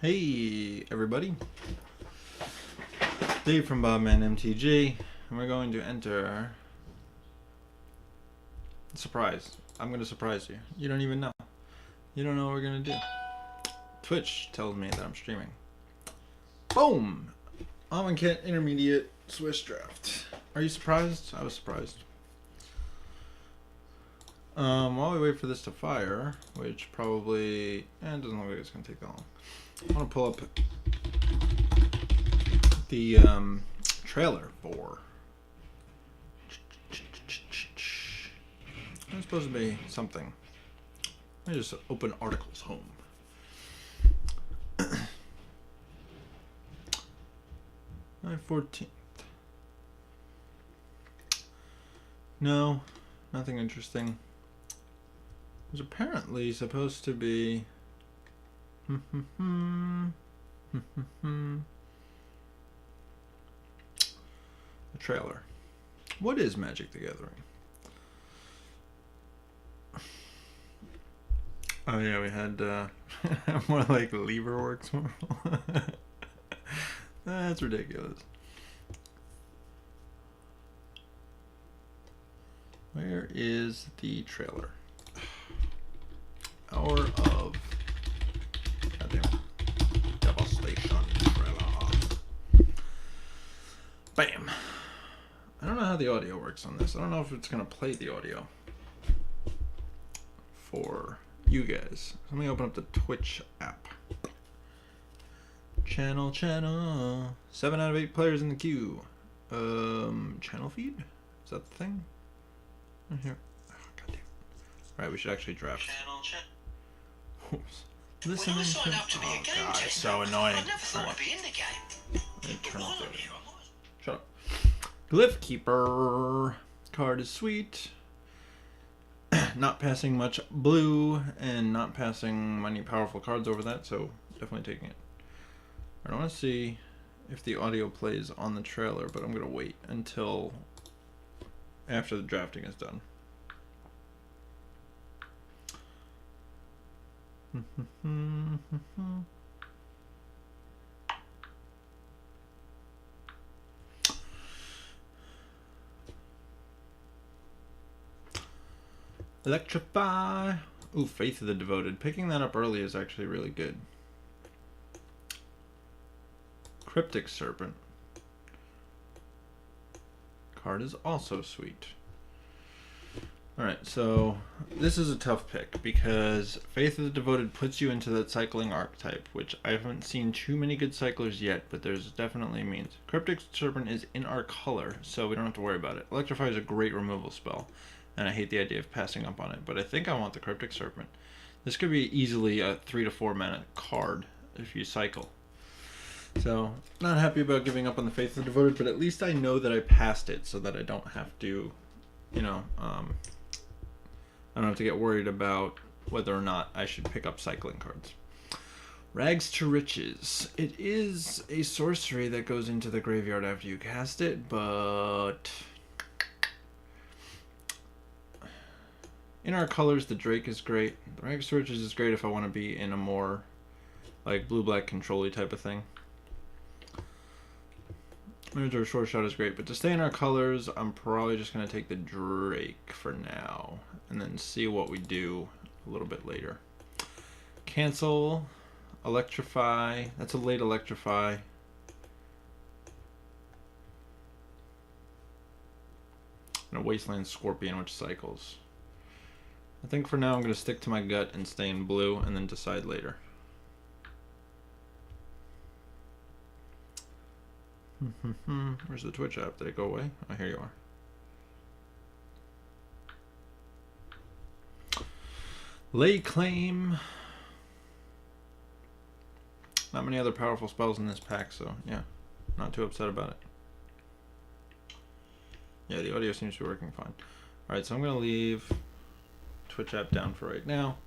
Hey everybody, Dave from Amonkhet MTGO, and we're going to enter surprise. I'm going to surprise you. You don't even know. You don't know what we're going to do. Twitch tells me that I'm streaming. Boom! Amonkhet Intermediate Swiss Draft. Are you surprised? I was surprised. While we wait for this to fire, which probably it doesn't look like it's going to take that long. I want to pull up the trailer for. It's supposed to be something. Let me just open articles home. May 14th. No, nothing interesting. There's apparently supposed to be a trailer. What is Magic the Gathering? Oh yeah, we had more like Leverworks. That's ridiculous. Where is the trailer? Hour of goddamn devastation trailer. Bam. I don't know how the audio works on this. I don't know if it's gonna play the audio for you guys. Let me open up the Twitch app. Channel. 7 out of 8 players in the queue. Channel feed? Is that the thing? Right here. Oh, goddamn. Alright, we should actually draft. Oops. Listening to. Oh god, it's so annoying. I never thought I'd be in the game. Turn off the audio. Shut up. Glyph Keeper. Card is sweet. Not passing much blue and not passing many powerful cards over that, so definitely taking it. I want to see if the audio plays on the trailer, but I'm going to wait until after the drafting is done. Electrify. Ooh, Faith of the Devoted. Picking that up early is actually really good. Cryptic Serpent. Card is also sweet. Alright, so this is a tough pick because Faith of the Devoted puts you into that cycling archetype, which I haven't seen too many good cyclers yet, but there's definitely means. Cryptic Serpent is in our color, so we don't have to worry about it. Electrify is a great removal spell, and I hate the idea of passing up on it, but I think I want the Cryptic Serpent. This could be easily a 3 to 4 mana card if you cycle. So, not happy about giving up on the Faith of the Devoted, but at least I know that I passed it so that I don't have to, you know, I don't have to get worried about whether or not I should pick up cycling cards. Rags to Riches. It is a sorcery that goes into the graveyard after you cast it, but in our colors, the Drake is great. The Rags to Riches is great if I want to be in a more like blue-black control-y type of thing. Miniature Short Shot is great, but to stay in our colors, I'm probably just going to take the Drake for now, and then see what we do a little bit later. Cancel, Electrify, that's a late Electrify. And a Wasteland Scorpion, which cycles. I think for now I'm going to stick to my gut and stay in blue, and then decide later. Where's the Twitch app? Did it go away? Oh, here you are. Lay Claim. Not many other powerful spells in this pack, so yeah, not too upset about it. Yeah, the audio seems to be working fine. Alright, so I'm going to leave Twitch app down for right now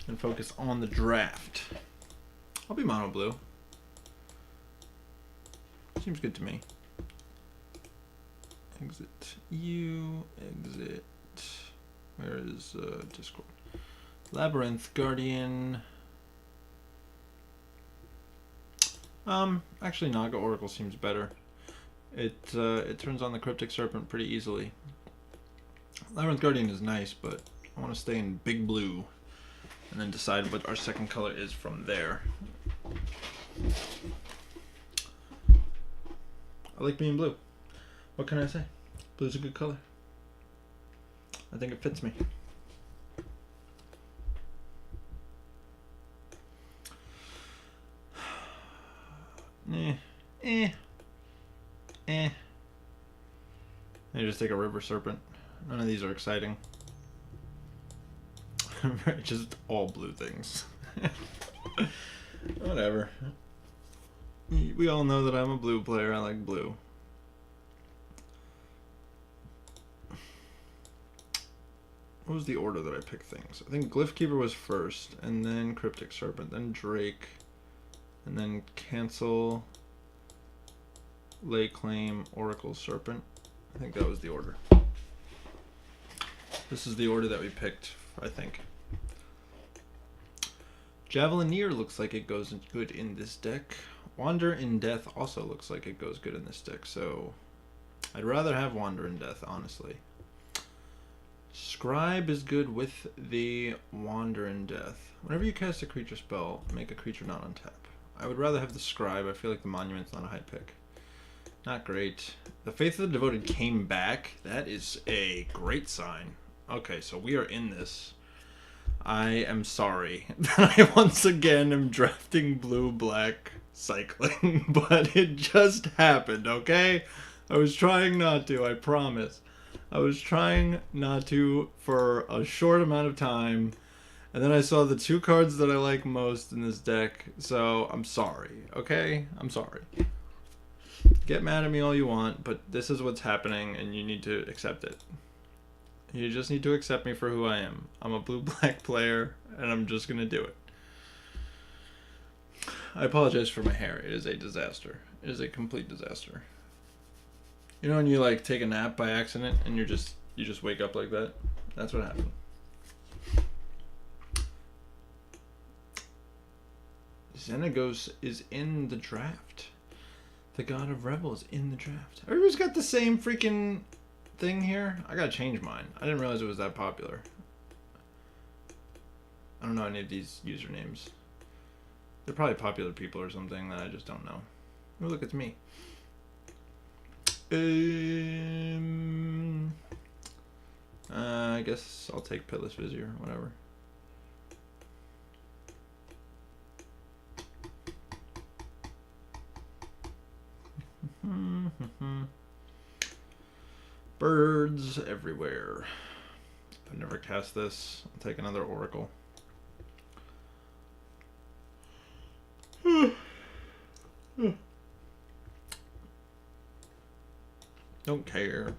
and focus on the draft. I'll be mono blue. Seems good to me. Exit you, exit. Where is Discord? Labyrinth Guardian. Actually, Naga Oracle seems better. It turns on the Cryptic Serpent pretty easily. Labyrinth Guardian is nice, but I want to stay in big blue and then decide what our second color is from there. I like being blue. What can I say? Blue's a good color. I think it fits me. I just take a River Serpent. None of these are exciting. Just all blue things. Whatever. We all know that I'm a blue player. I like blue. What was the order that I picked things? I think Glyph Keeper was first, and then Cryptic Serpent, then Drake, and then Cancel, Lay Claim, Oracle Serpent. I think that was the order. This is the order that we picked, I think. Javelineer looks like it goes good in this deck. Wander in Death also looks like it goes good in this deck, so I'd rather have Wander in Death, honestly. Scribe is good with the Wander in Death. Whenever you cast a creature spell, make a creature not on tap. I would rather have the Scribe. I feel like the Monument's not a high pick. Not great. The Faith of the Devoted came back. That is a great sign. Okay, so we are in this. I am sorry that I once again am drafting blue-black cycling, but it just happened, okay? I was trying not to, I promise. I was trying not to for a short amount of time, and then I saw the two cards that I like most in this deck, so I'm sorry, okay? I'm sorry. Get mad at me all you want, but this is what's happening, and you need to accept it. You just need to accept me for who I am. I'm a blue-black player, and I'm just gonna do it. I apologize for my hair. It is a disaster. It is a complete disaster. You know when you like take a nap by accident and you just wake up like that? That's what happened. Xenagos is in the draft. The God of Rebel is in the draft. Everybody's got the same freaking thing here. I gotta change mine. I didn't realize it was that popular. I don't know any of these usernames. They're probably popular people or something that I just don't know. Oh, look, it's me. I guess I'll take Pitless Vizier, whatever. Birds everywhere. I've never cast this. I'll take another Oracle. Don't care.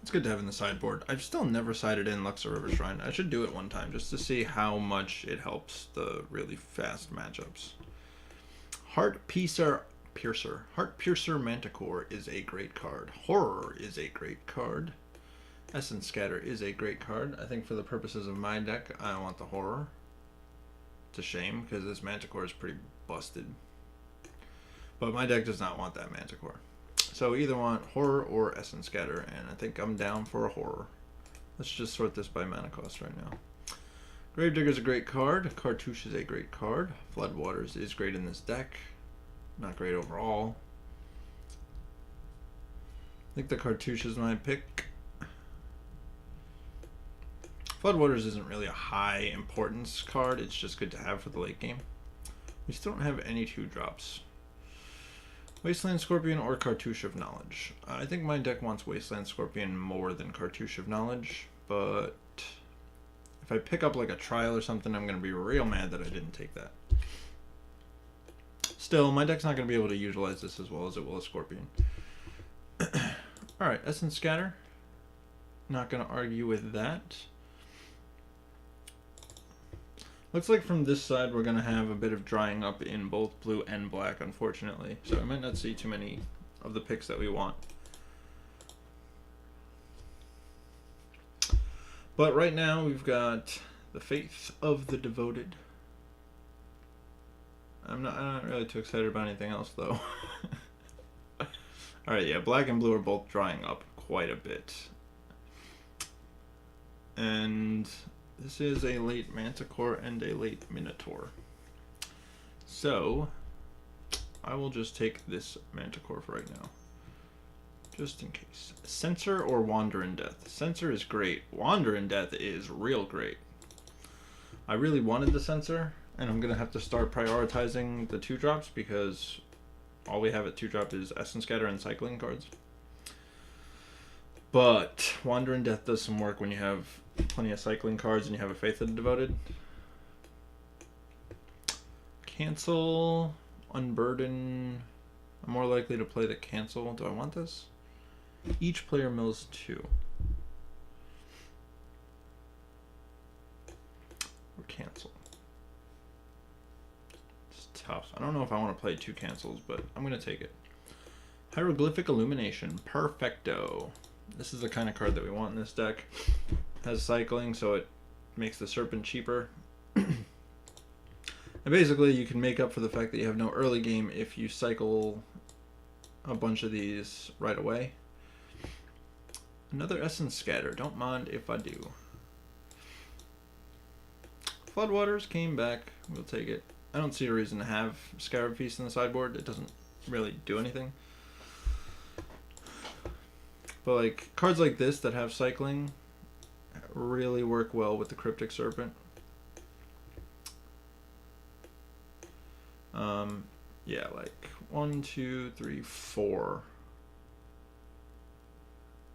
It's good to have in the sideboard. I've still never sided in Luxor River Shrine. I should do it one time just to see how much it helps the really fast matchups. Heart Piercer Manticore is a great card. Horror is a great card. Essence Scatter is a great card. I think for the purposes of my deck, I want the Horror. It's a shame because this Manticore is pretty busted. But my deck does not want that Manticore. So either want Horror or Essence Scatter, and I think I'm down for a Horror. Let's just sort this by mana cost right now. Gravedigger is a great card. Cartouche is a great card. Floodwaters is great in this deck. Not great overall. I think the Cartouche is my pick. Floodwaters isn't really a high importance card. It's just good to have for the late game. We still don't have any 2-drops. Wasteland Scorpion or Cartouche of Knowledge. I think my deck wants Wasteland Scorpion more than Cartouche of Knowledge, but if I pick up like a Trial or something, I'm going to be real mad that I didn't take that. Still, my deck's not going to be able to utilize this as well as it will a Scorpion. Alright, Essence Scatter. Not going to argue with that. Looks like from this side we're going to have a bit of drying up in both blue and black, unfortunately. So I might not see too many of the picks that we want. But right now we've got the Faith of the Devoted. I'm not really too excited about anything else though. Alright, yeah, black and blue are both drying up quite a bit. And this is a late Manticore and a late Minotaur. So, I will just take this Manticore for right now. Just in case. Censor or Wander in Death? Censor is great. Wander in Death is real great. I really wanted the Censor, and I'm going to have to start prioritizing the 2-drops because all we have at 2-drop is Essence Scatter and Cycling cards. But Wander in Death does some work when you have plenty of Cycling cards and you have a Faith of the Devoted. Cancel, Unburden. I'm more likely to play the Cancel. Do I want this? Each player mills 2. Or Cancel. It's tough. I don't know if I want to play 2 cancels, but I'm going to take it. Hieroglyphic Illumination. Perfecto. This is the kind of card that we want in this deck. Has cycling, so it makes the Serpent cheaper. And basically, you can make up for the fact that you have no early game if you cycle a bunch of these right away. Another Essence Scatter. Don't mind if I do. Floodwaters came back. We'll take it. I don't see a reason to have Scarab Feast in the sideboard. It doesn't really do anything. But like cards like this that have cycling really work well with the Cryptic Serpent. Yeah, like 1, 2, 3, 4.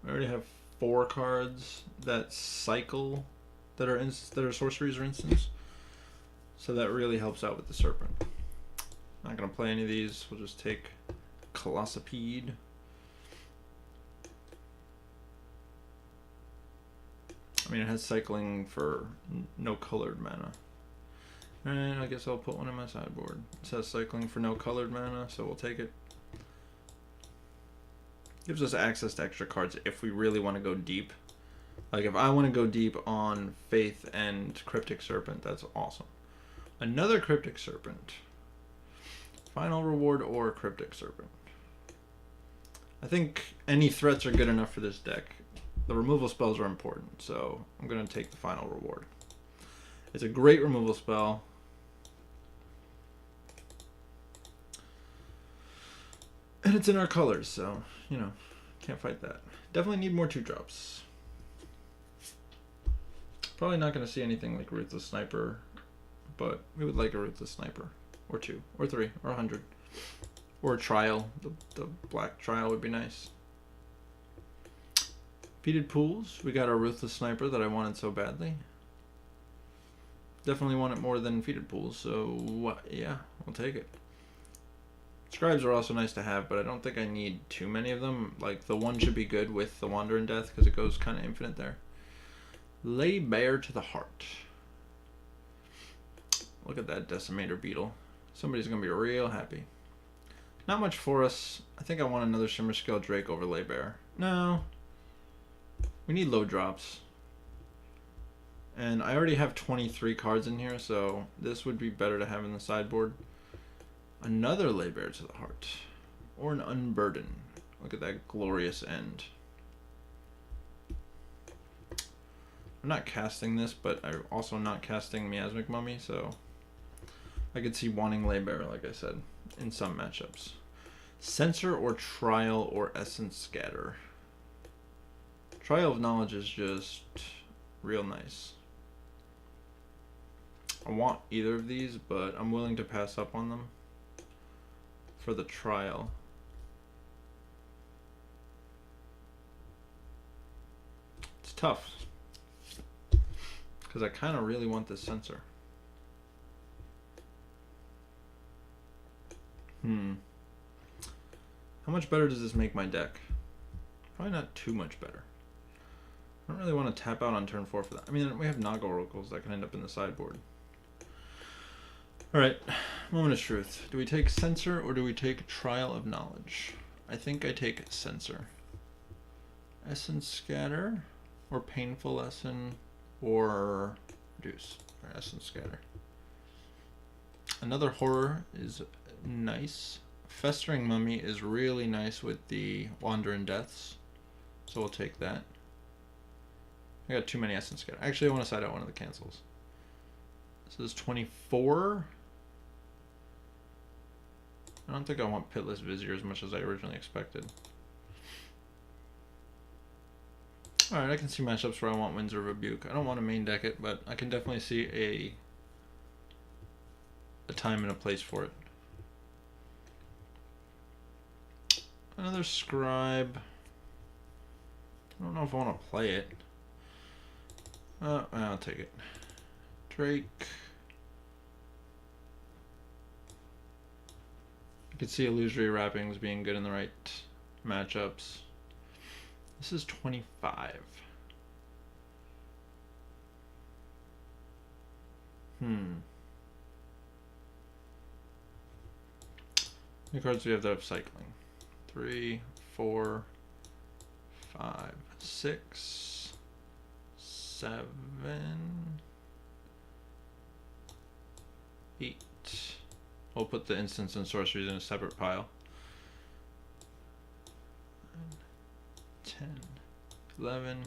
We already have 4 cards that cycle that are sorceries or instants. So that really helps out with the Serpent. Not gonna play any of these. We'll just take Colossopede. I mean, it has cycling for no colored mana. And I guess I'll put one in my sideboard. It says cycling for no colored mana, so we'll take it. Gives us access to extra cards if we really want to go deep. Like if I want to go deep on Faith and Cryptic Serpent, that's awesome. Another Cryptic Serpent. Final Reward or Cryptic Serpent. I think any threats are good enough for this deck. The removal spells are important, so I'm going to take the Final Reward. It's a great removal spell. And it's in our colors, so, you know, can't fight that. Definitely need more 2-drops. Probably not going to see anything like Ruthless Sniper, but we would like a Ruthless Sniper. Or 2, or 3, or 100. Or a Trial. The black Trial would be nice. Peated Pools. We got our Ruthless Sniper that I wanted so badly. Definitely want it more than Feeded Pools, so yeah, we'll take it. Scribes are also nice to have, but I don't think I need too many of them. Like, the one should be good with the Wander in Death, because it goes kind of infinite there. Lay Bare to the Heart. Look at that Decimator Beetle. Somebody's going to be real happy. Not much for us. I think I want another Shimmer Scale Drake over Lay Bare. No. We need low drops. And I already have 23 cards in here, so this would be better to have in the sideboard. Another Lay Bare to the Heart. Or an Unburden. Look at that glorious end. I'm not casting this, but I'm also not casting Miasmic Mummy, so I could see wanting Lay Bare, like I said, in some matchups. Censor or Trial or Essence Scatter. Trial of Knowledge is just real nice. I want either of these, but I'm willing to pass up on them for the Trial. It's tough because I kind of really want this Censor. How much better does this make my deck? Probably not too much better. I don't really want to tap out on turn 4 for that. I mean, we have Naga Oracles that can end up in the sideboard. Alright, moment of truth. Do we take Censor or do we take Trial of Knowledge? I think I take Censor. Essence Scatter or Painful Lesson or Reduce. Or Essence Scatter. Another horror is nice. Festering Mummy is really nice with the Wandering Deaths, so we'll take that. I got too many Essence Scatter. Actually, I want to side out one of the cancels. This is 24. I don't think I want Pitless Vizier as much as I originally expected. Alright, I can see matchups where I want Winds of Rebuke. I don't want to main deck it, but I can definitely see a time and a place for it. Another Scribe. I don't know if I want to play it. I'll take it. Drake. I could see Illusory Wrappings being good in the right matchups. This is 25. How many cards do we have that have cycling? 3, 4, 5, 6, 7, 8. We'll put the instants and sorceries in a separate pile. 10, 11.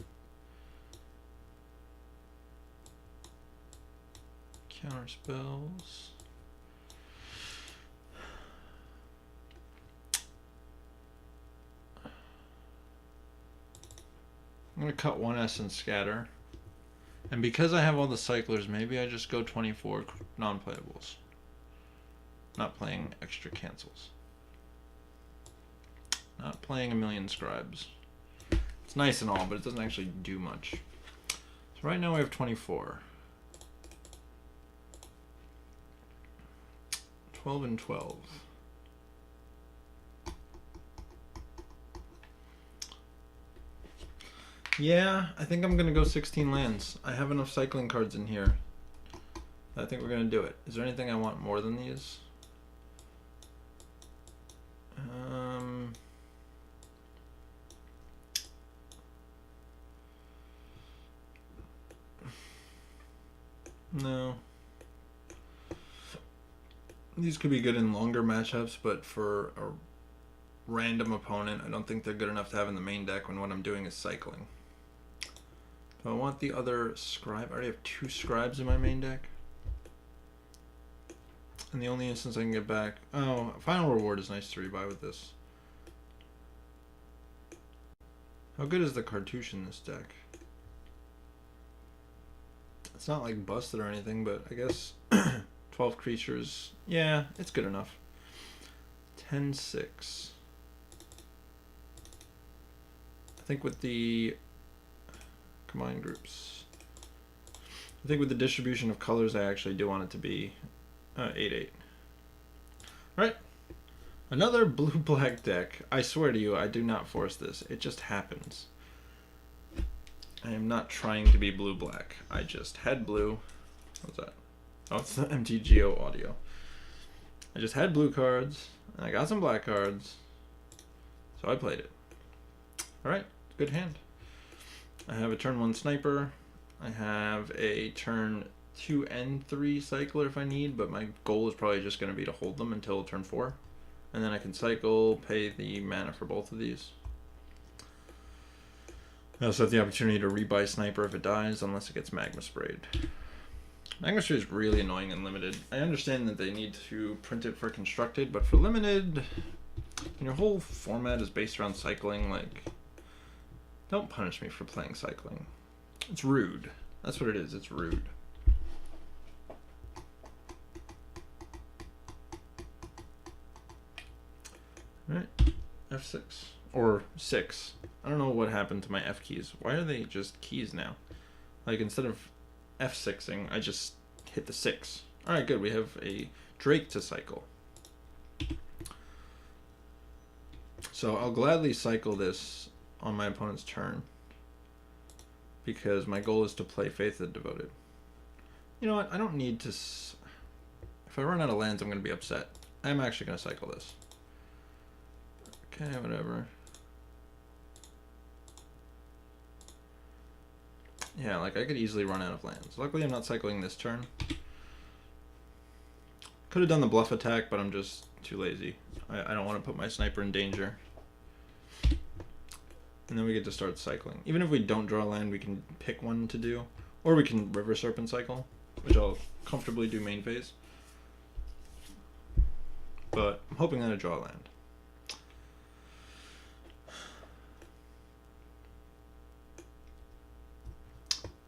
Counter spells. I'm going to cut one Essence Scatter. And because I have all the cyclers, maybe I just go 24 non-playables. Not playing extra cancels. Not playing a million Scribes. It's nice and all, but it doesn't actually do much. So right now we have 24. 12 and 12. Yeah, I think I'm going to go 16 lands. I have enough cycling cards in here. I think we're going to do it. Is there anything I want more than these? No. These could be good in longer matchups, but for a random opponent, I don't think they're good enough to have in the main deck when what I'm doing is cycling. Do I want the other Scribe? I already have 2 Scribes in my main deck. And the only instance I can get back... Oh, Final Reward is nice to rebuy with this. How good is the Cartouche in this deck? It's not like busted or anything, but I guess 12 creatures. Yeah, it's good enough. 10-6. I think with the combined groups, I think with the distribution of colors, I actually do want it to be 8-8. Right. Another blue-black deck. I swear to you, I do not force this. It just happens. I am not trying to be blue-black. I just had blue. What's that? Oh, it's the MTGO audio. I just had blue cards, and I got some black cards, so I played it. Alright, good hand. I have a turn 1 Sniper. I have a turn 2 and 3 Cycler if I need, but my goal is probably just going to be to hold them until turn 4. And then I can cycle, pay the mana for both of these. I also have the opportunity to rebuy Sniper if it dies, unless it gets Magma Sprayed. Magma Sprayed is really annoying and limited. I understand that they need to print it for Constructed, but for Limited, when your whole format is based around cycling, like, don't punish me for playing cycling. It's rude. That's what it is. It's rude. Alright, F6. Or 6. I don't know what happened to my F keys. Why are they just keys now? Like, instead of F6ing, I just hit the 6. Alright, good. We have a Drake to cycle. So I'll gladly cycle this on my opponent's turn, because my goal is to play Faith of the Devoted. You know what? I don't need to... If I run out of lands, I'm going to be upset. I'm actually going to cycle this. Okay, whatever. Yeah, like I could easily run out of lands. Luckily I'm not cycling this turn. Could have done the bluff attack, but I'm just too lazy. I don't want to put my sniper in danger. And then we get to start cycling. Even if we don't draw land, we can pick one to do. Or we can River Serpent cycle, which I'll comfortably do main phase. But I'm hoping that I draw land.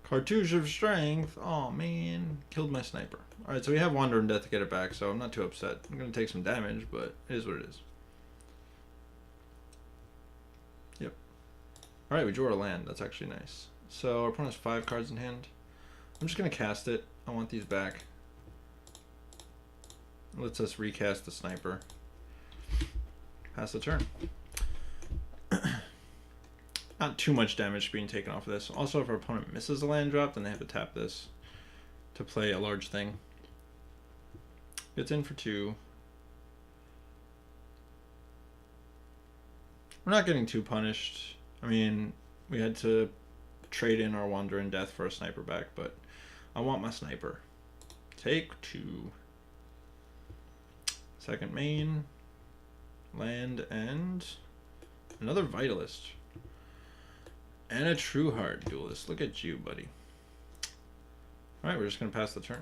Cartouche of Strength. Oh man, killed my sniper. Alright, so we have Wandering Death to get it back, so I'm not too upset. I'm going to take some damage, but it is what it is. Yep. Alright, we drew our land. That's actually nice. So our opponent has 5 cards in hand. I'm just going to cast it. I want these back. It lets us recast the sniper. Pass the turn. Not too much damage being taken off of this. Also, if our opponent misses a land drop, then they have to tap this to play a large thing. Gets in for 2. We're not getting too punished. I mean, we had to trade in our Wandering Death for a sniper back, but I want my sniper. Take 2. Second main. Land and another Vitalist. And a True Heart Duelist. Look at you, buddy. Alright, we're just going to pass the turn.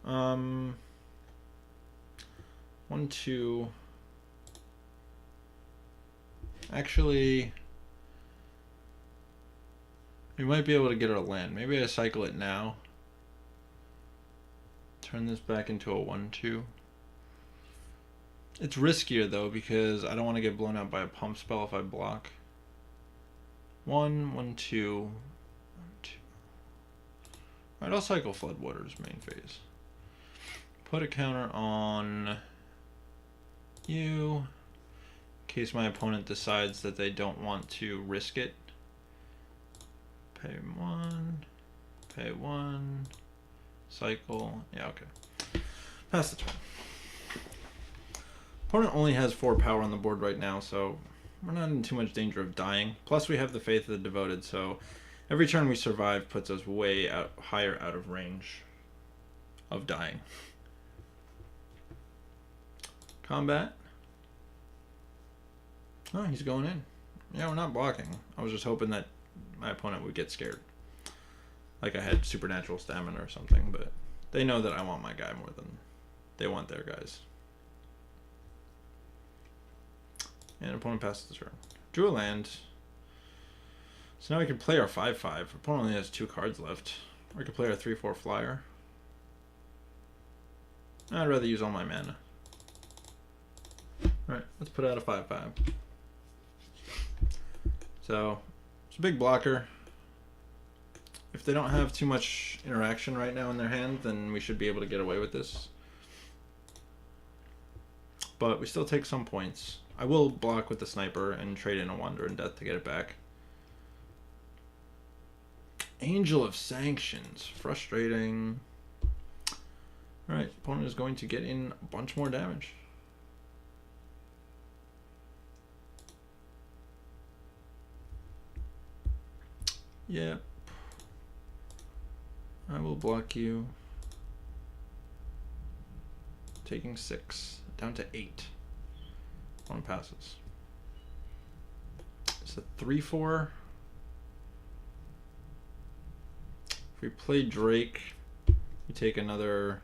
1, 2. Actually, we might be able to get our land. Maybe I cycle it now. Turn this back into a 1-2. It's riskier though because I don't want to get blown out by a pump spell if I block. 1, 1, 2, 1, 2. Alright, I'll cycle Floodwaters main phase. Put a counter on you in case my opponent decides that they don't want to risk it. Pay 1, pay 1, cycle. Yeah, okay. Pass the turn. Opponent only has 4 power on the board right now, so we're not in too much danger of dying. Plus we have the Faith of the Devoted, so every turn we survive puts us way higher out of range of dying. Combat. Oh, he's going in. Yeah, we're not blocking. I was just hoping that my opponent would get scared. Like I had supernatural stamina or something, but they know that I want my guy more than they want their guys. And opponent passes the turn. Drew a land. So now we can play our 5/5. Opponent only has 2 cards left. Or we can play our 3/4 flyer. I'd rather use all my mana. Alright, let's put out a 5/5. So, it's a big blocker. If they don't have too much interaction right now in their hand, then we should be able to get away with this. But we still take some points. I will block with the sniper and trade in a Wandering Death to get it back. Angel of Sanctions. Frustrating. Alright, opponent is going to get in a bunch more damage. Yep. I will block you. Taking 6. Down to 8. One passes. It's a 3/4. If we play Drake, we take another.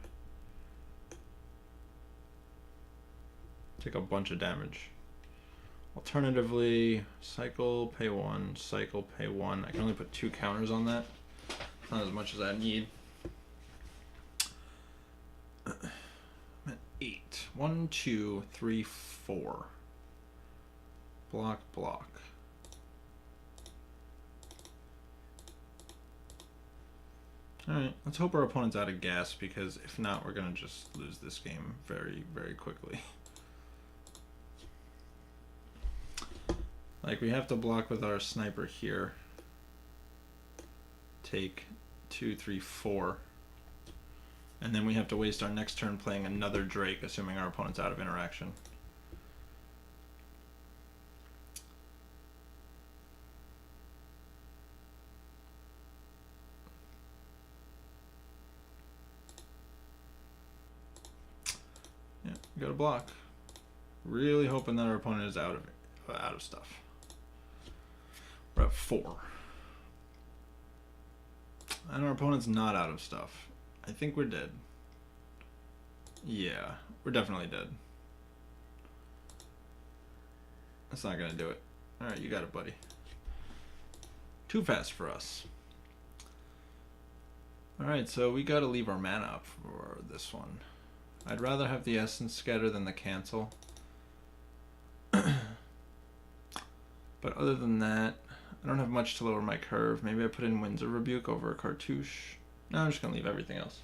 Take a bunch of damage. Alternatively, cycle, pay 1, cycle, pay 1. I can only put 2 counters on that. Not as much as I need. I'm at 8. 1, 2, 3, 4. Block, block. Alright, let's hope our opponent's out of gas, because if not, we're going to just lose this game very, very quickly. Like, we have to block with our sniper here. Take 2, 3, 4. And then we have to waste our next turn playing another Drake, assuming our opponent's out of interaction. We got a block. Really hoping that our opponent is out of stuff. We're at 4. And our opponent's not out of stuff. I think we're dead. Yeah, we're definitely dead. That's not gonna do it. Alright, you got it, buddy. Too fast for us. Alright, so we gotta leave our mana up for this one. I'd rather have the Essence Scatter than the Cancel. But other than that, I don't have much to lower my curve. Maybe I put in Winds of Rebuke over a Cartouche. No, I'm just gonna leave everything else.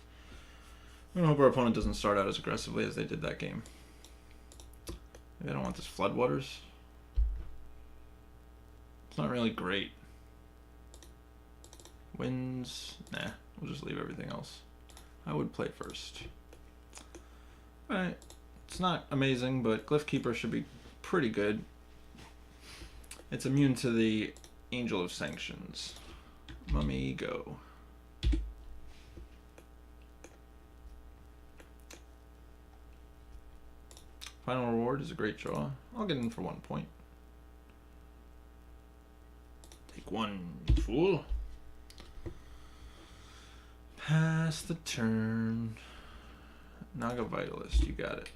I'm gonna hope our opponent doesn't start out as aggressively as they did that game. Maybe I don't want this Floodwaters. It's not really great. Winds, nah, we'll just leave everything else. I would play first. Alright, it's not amazing, but Glyph Keeper should be pretty good. It's immune to the Angel of Sanctions. Mummy, go. Final Reward is a great draw. I'll get in for 1 point. Take 1, you fool. Pass the turn. Naga Vitalist, you got it.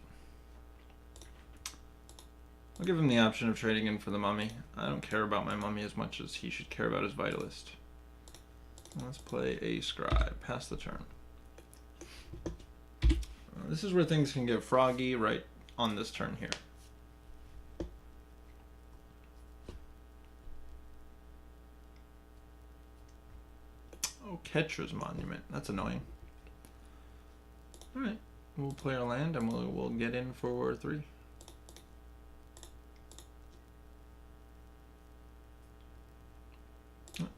I'll give him the option of trading in for the Mummy. I don't care about my Mummy as much as he should care about his Vitalist. Let's play a Scribe. Pass the turn. This is where things can get froggy right on this turn here. Oh, Ketra's Monument. That's annoying. Alright, we'll play our land and we'll get in for 3.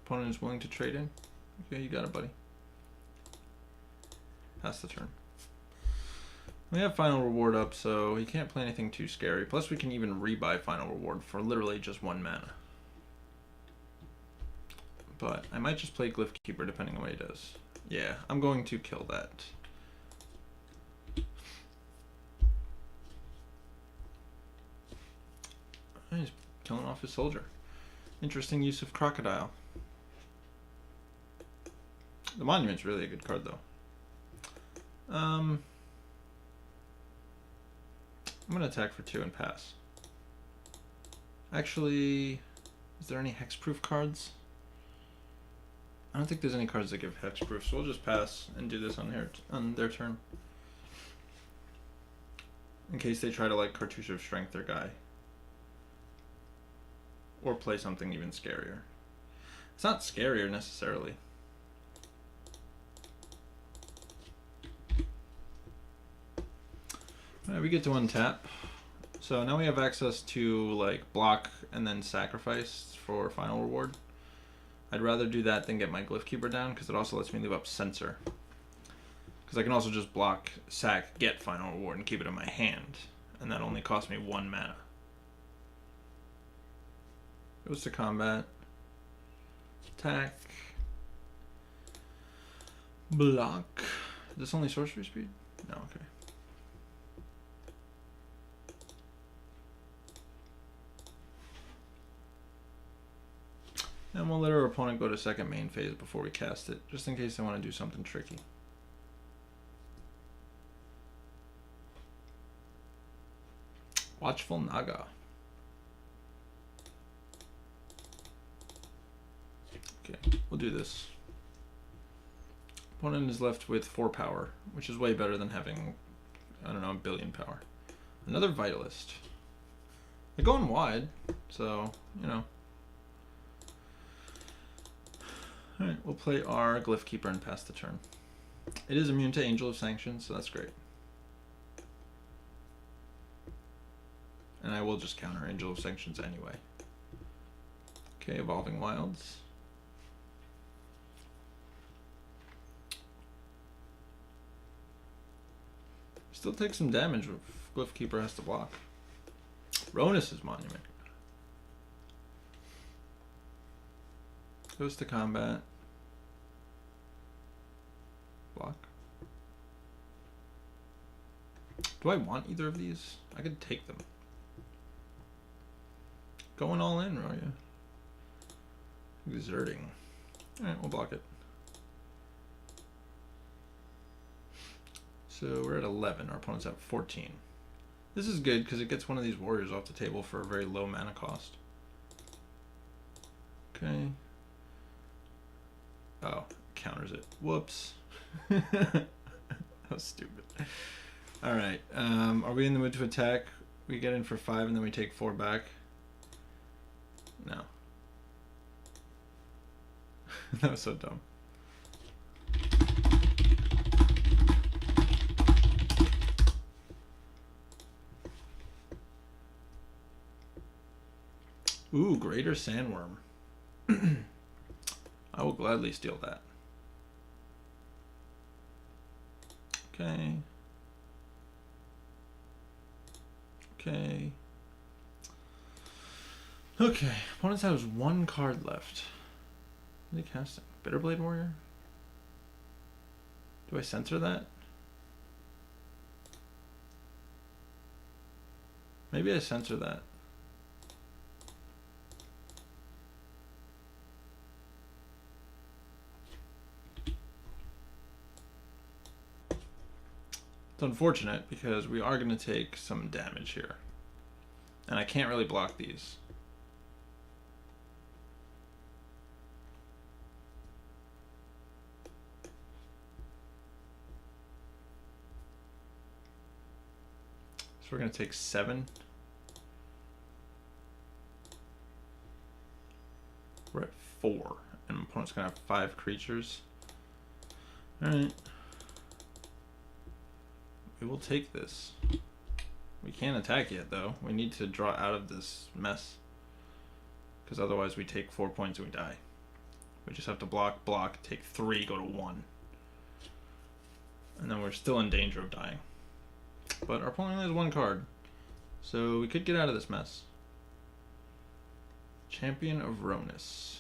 Opponent is willing to trade in. Okay, you got it, buddy. Pass the turn. We have Final Reward up, so he can't play anything too scary. Plus, we can even rebuy Final Reward for literally just 1 mana. But I might just play Glyph Keeper depending on what he does. Yeah, I'm going to kill that. He's killing off his soldier. Interesting use of Crocodile. The Monument's really a good card, though. I'm going to attack for 2 and pass. Actually, is there any hexproof cards? I don't think there's any cards that give hexproof, so we'll just pass and do this on their turn. In case they try to like Cartouche of Strength their guy. Or play something even scarier. It's not scarier necessarily. Alright, we get to untap. So now we have access to like block and then sacrifice for Final Reward. I'd rather do that than get my Glyph Keeper down because it also lets me leave up Censor. Because I can also just block, sack, get Final Reward and keep it in my hand. And that only costs me 1 mana. Goes to combat. Attack. Block. Is this only sorcery speed? No, okay. And we'll let our opponent go to second main phase before we cast it, just in case they want to do something tricky. Watchful Naga. Okay, we'll do this. Opponent is left with 4 power, which is way better than having, I don't know, 1 billion power. Another Vitalist. They're going wide, so, you know. Alright, we'll play our Glyph Keeper and pass the turn. It is immune to Angel of Sanctions, so that's great. And I will just counter Angel of Sanctions anyway. Okay, Evolving Wilds. Still take some damage if Glyph Keeper has to block. Ronus's Monument. Goes to combat. Block. Do I want either of these? I could take them. Going all in, are you? Exerting. Alright, we'll block it. So we're at 11. Our opponent's at 14. This is good because it gets one of these warriors off the table for a very low mana cost. Okay. Oh, counters it. Whoops. That was stupid. Alright. Are we in the mood to attack? We get in for 5 and then we take 4 back. No. That was so dumb. Ooh, Greater Sandworm. I will gladly steal that. Okay. Okay. Okay. Opponent's has 1 card left. What are they casting? Bitterblade Warrior? Do I censor that? Maybe I censor that. It's unfortunate because we are going to take some damage here. And I can't really block these. So we're going to take 7. We're at 4. And my opponent's going to have 5 creatures. Alright. We will take this. We can't attack yet, though. We need to draw out of this mess. Because otherwise we take 4 points and we die. We just have to block, block, take 3, go to 1. And then we're still in danger of dying. But our opponent only has 1 card. So we could get out of this mess. Champion of Ronus.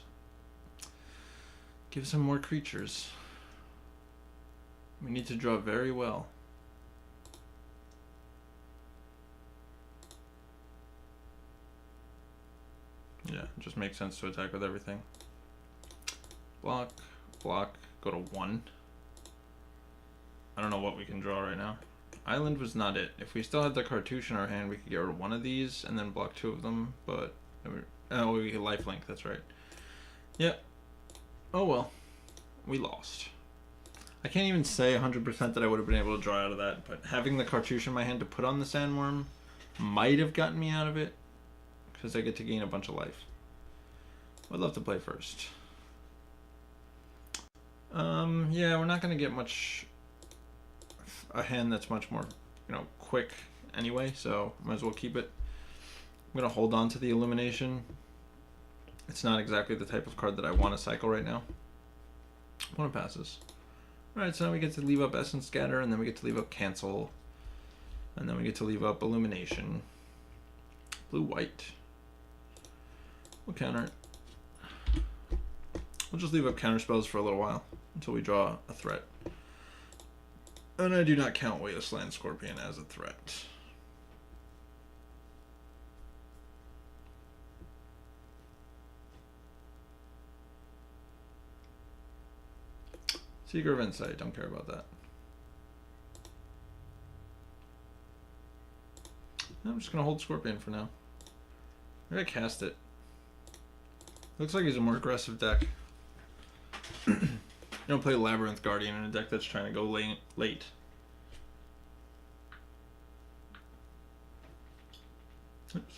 Give some more creatures. We need to draw very well. Yeah, it just makes sense to attack with everything. Block, block, go to 1. I don't know what we can draw right now. Island was not it. If we still had the cartouche in our hand, we could get rid of 1 of these and then block 2 of them, but... Oh, we could lifelink, that's right. Yep. Oh well. We lost. I can't even say 100% that I would have been able to draw out of that, but having the cartouche in my hand to put on the Sandworm might have gotten me out of it. Because I get to gain a bunch of life. I'd love to play first. Yeah, we're not going to get much... a hand that's much more, quick anyway, so might as well keep it. I'm going to hold on to the Illumination. It's not exactly the type of card that I want to cycle right now. Opponent passes. Alright, so now we get to leave up Essence Scatter, and then we get to leave up Cancel. And then we get to leave up Illumination. Blue-white. We'll counter it. We'll just leave up counter spells for a little while until we draw a threat. And I do not count Wasteland Scorpion as a threat. Seeker of Insight, don't care about that. I'm just going to hold Scorpion for now. I'm going to cast it. Looks like he's a more aggressive deck. You don't play Labyrinth Guardian in a deck that's trying to go late. Oops.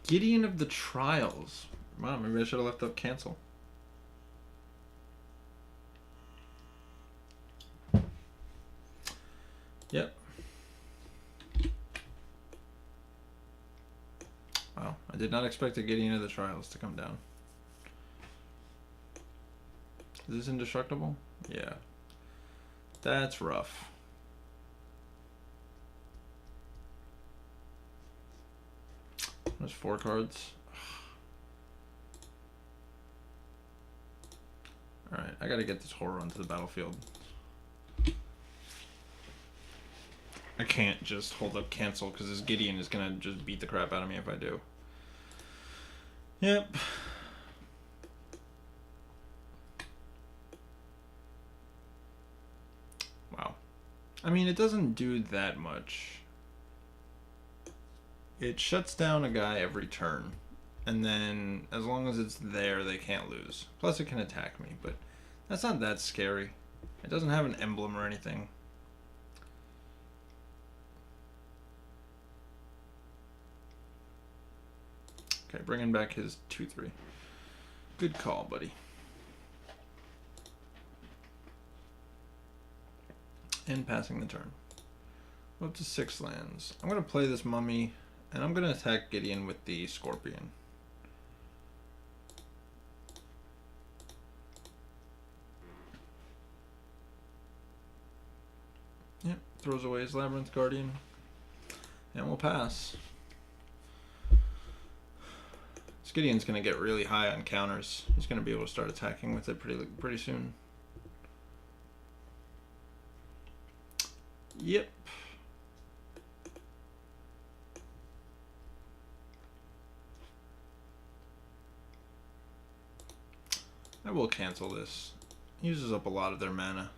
Gideon of the Trials. Wow, maybe I should have left up Cancel. Yep. Wow, I did not expect a Gideon of the Trials to come down. Is this indestructible? Yeah. That's rough. There's 4 cards. Alright, I gotta get this horror onto the battlefield. I can't just hold up cancel because this Gideon is gonna just beat the crap out of me if I do. Yep. Wow. I mean, it doesn't do that much. It shuts down a guy every turn. And then, as long as it's there, they can't lose. Plus, it can attack me, but that's not that scary. It doesn't have an emblem or anything. Okay, bringing back his 2/3. Good call, buddy. And passing the turn. Up to 6 lands. I'm going to play this Mummy, and I'm going to attack Gideon with the Scorpion. Yep, throws away his Labyrinth Guardian, and we'll pass. This Gideon's going to get really high on counters. He's going to be able to start attacking with it pretty soon. Yep. I will cancel this. Uses up a lot of their mana.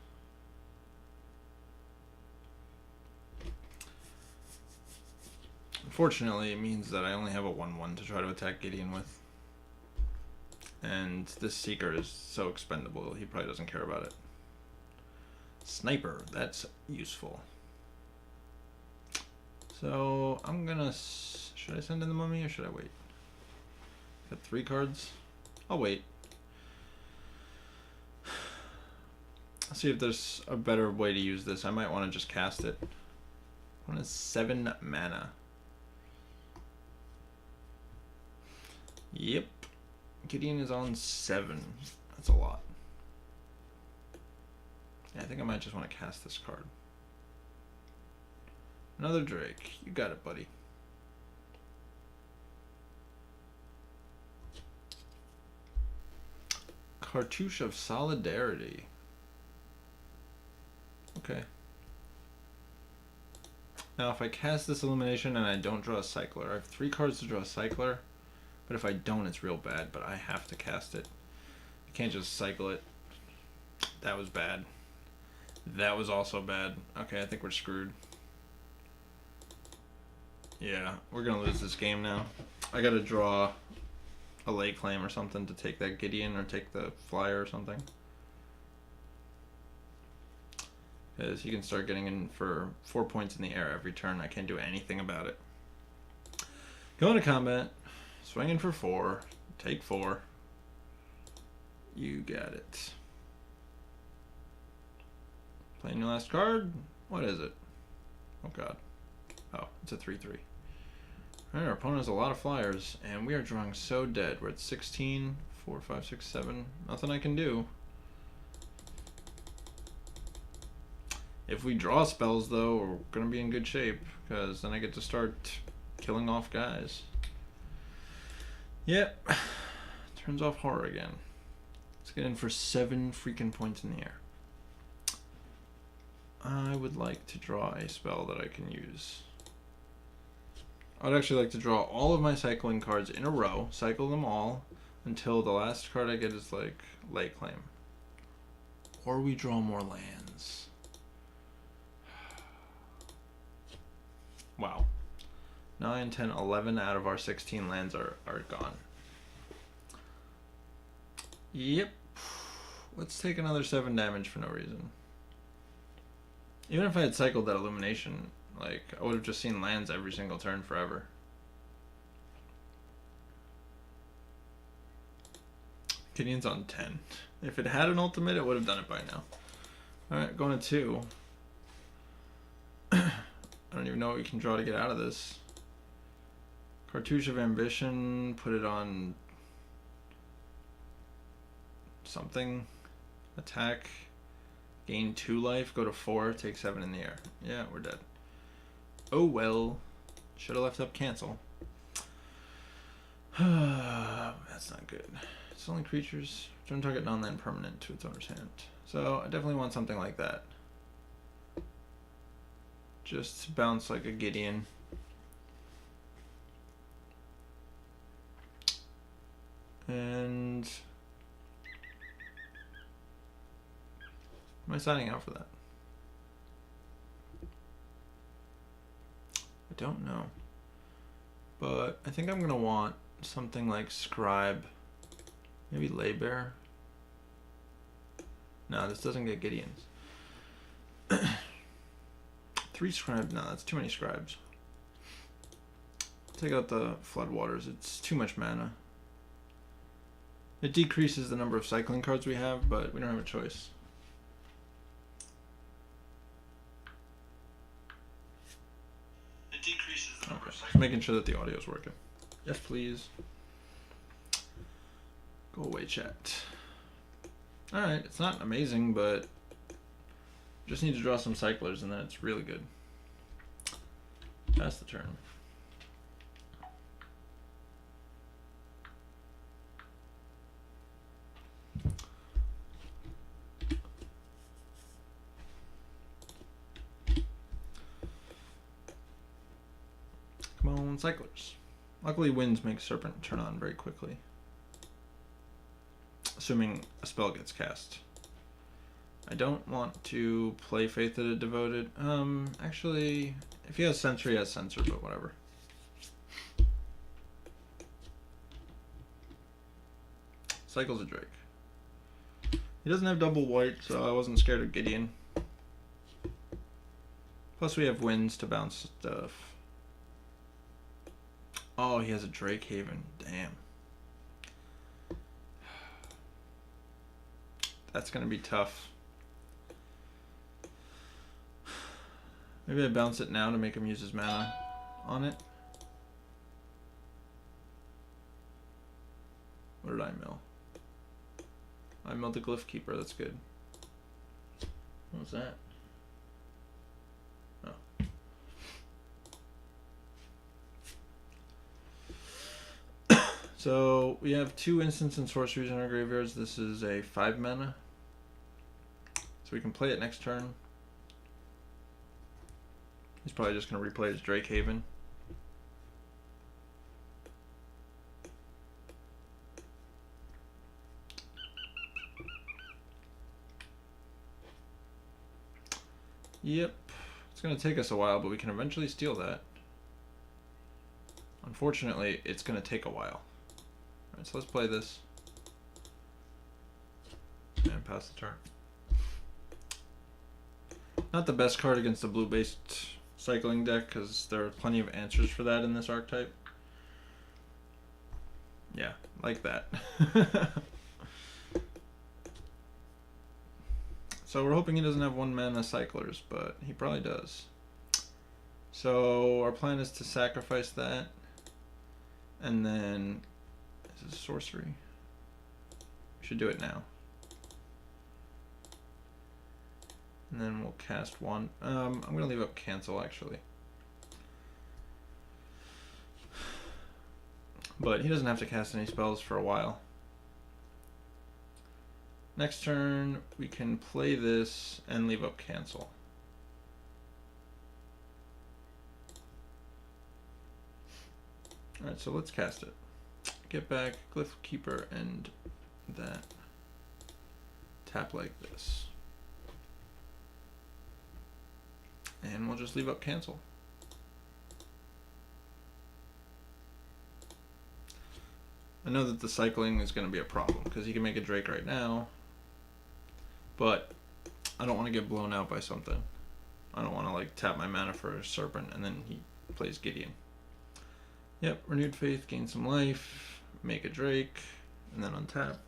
Unfortunately, it means that I only have a 1/1 to try to attack Gideon with. And this Seeker is so expendable, he probably doesn't care about it. Sniper, that's useful. So, I'm gonna... Should I send in the Mummy or should I wait? Got 3 cards? I'll wait. I'll see if there's a better way to use this. I might want to just cast it. One is 7 mana. Yep. Gideon is on 7. That's a lot. Yeah, I think I might just want to cast this card. Another Drake. You got it, buddy. Cartouche of Solidarity. Okay. Now, if I cast this Illumination and I don't draw a Cycler, I have 3 cards to draw a Cycler. But if I don't, it's real bad, but I have to cast it. I can't just cycle it. That was bad. That was also bad. Okay, I think we're screwed. Yeah, we're going to lose this game now. I got to draw a lay claim or something to take that Gideon or take the flyer or something. Because he can start getting in for 4 points in the air every turn. I can't do anything about it. Go into combat. Swinging for 4. Take 4. You got it. Playing your last card. What is it? Oh god. Oh, it's a 3/3. Alright, our opponent has a lot of flyers, and we are drawing so dead. We're at 16. 4, 5, 6, 7. Nothing I can do. If we draw spells, though, we're going to be in good shape, because then I get to start killing off guys. Yep. Turns off horror again. Let's get in for 7 freaking points in the air. I would like to draw a spell that I can use. I would actually like to draw all of my cycling cards in a row, cycle them all, until the last card I get is like Lay Claim. Or we draw more lands. Wow. 9, 10, 11 out of our 16 lands are gone. Yep. Let's take another 7 damage for no reason. Even if I had cycled that Illumination, like, I would have just seen lands every single turn forever. Gideon's on 10. If it had an ultimate, it would have done it by now. Alright, going to 2. I don't even know what we can draw to get out of this. Cartouche of Ambition, put it on something. Attack. Gain 2 life, go to 4, take 7 in the air. Yeah, we're dead. Oh well. Should have left up cancel. That's not good. It's only creatures. Return target non-land permanent to its owner's hand. So I definitely want something like that. Just bounce like a Gideon. And am I signing out for that? I don't know. But I think I'm gonna want something like Scribe. Maybe Laybear. No, this doesn't get Gideons. 3 Scribe, no, that's too many Scribes. Take out the Floodwaters, it's too much mana. It decreases the number of cycling cards we have, but we don't have a choice. It decreases the number of cycling. Just making sure that the audio is working. Yes, please. Go away, chat. Alright, it's not amazing, but just need to draw some cyclers and then it's really good. Pass the turn. Come on, cyclers. Luckily, winds make Serpent turn on very quickly. Assuming a spell gets cast. I don't want to play Faith of the Devoted. Actually, if he has Censor, he has Censor, but whatever. Cycles a Drake. He doesn't have double white, so I wasn't scared of Gideon. Plus we have winds to bounce stuff. Oh, he has a Drake Haven. Damn. That's going to be tough. Maybe I bounce it now to make him use his mana on it. What did I mill? I milled the Glyph Keeper. That's good. What was that? Oh. So we have 2 instants and sorceries in our graveyards. This is a 5 mana. So we can play it next turn. He's probably just going to replay his Drake Haven. Yep. It's going to take us a while, but we can eventually steal that. Unfortunately, it's going to take a while. Alright, so let's play this. And pass the turn. Not the best card against the blue-based cycling deck, because there are plenty of answers for that in this archetype. Yeah, like that. So we're hoping he doesn't have 1 mana cyclers, but he probably does. So our plan is to sacrifice that, and then is it sorcery? We should do it now. And then we'll cast 1. I'm gonna leave up cancel actually. But he doesn't have to cast any spells for a while. Next turn, we can play this and leave up cancel. Alright, so let's cast it. Get back, Glyph Keeper, and that. Tap like this. And we'll just leave up cancel. I know that the cycling is going to be a problem, because he can make a Drake right now. But I don't want to get blown out by something. I don't want to like tap my mana for a Serpent and then he plays Gideon. Yep, Renewed Faith, gain some life, make a Drake, and then untap.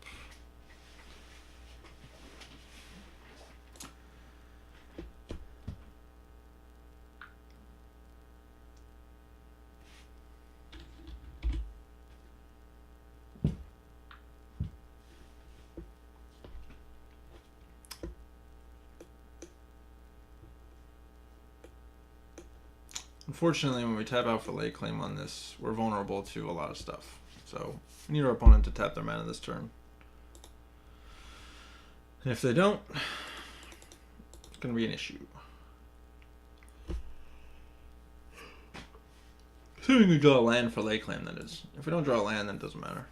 Unfortunately, when we tap out for late claim on this, we're vulnerable to a lot of stuff. So we need our opponent to tap their mana this turn. And if they don't, it's going to be an issue. Assuming we draw a land for late claim, that is. If we don't draw a land, then it doesn't matter.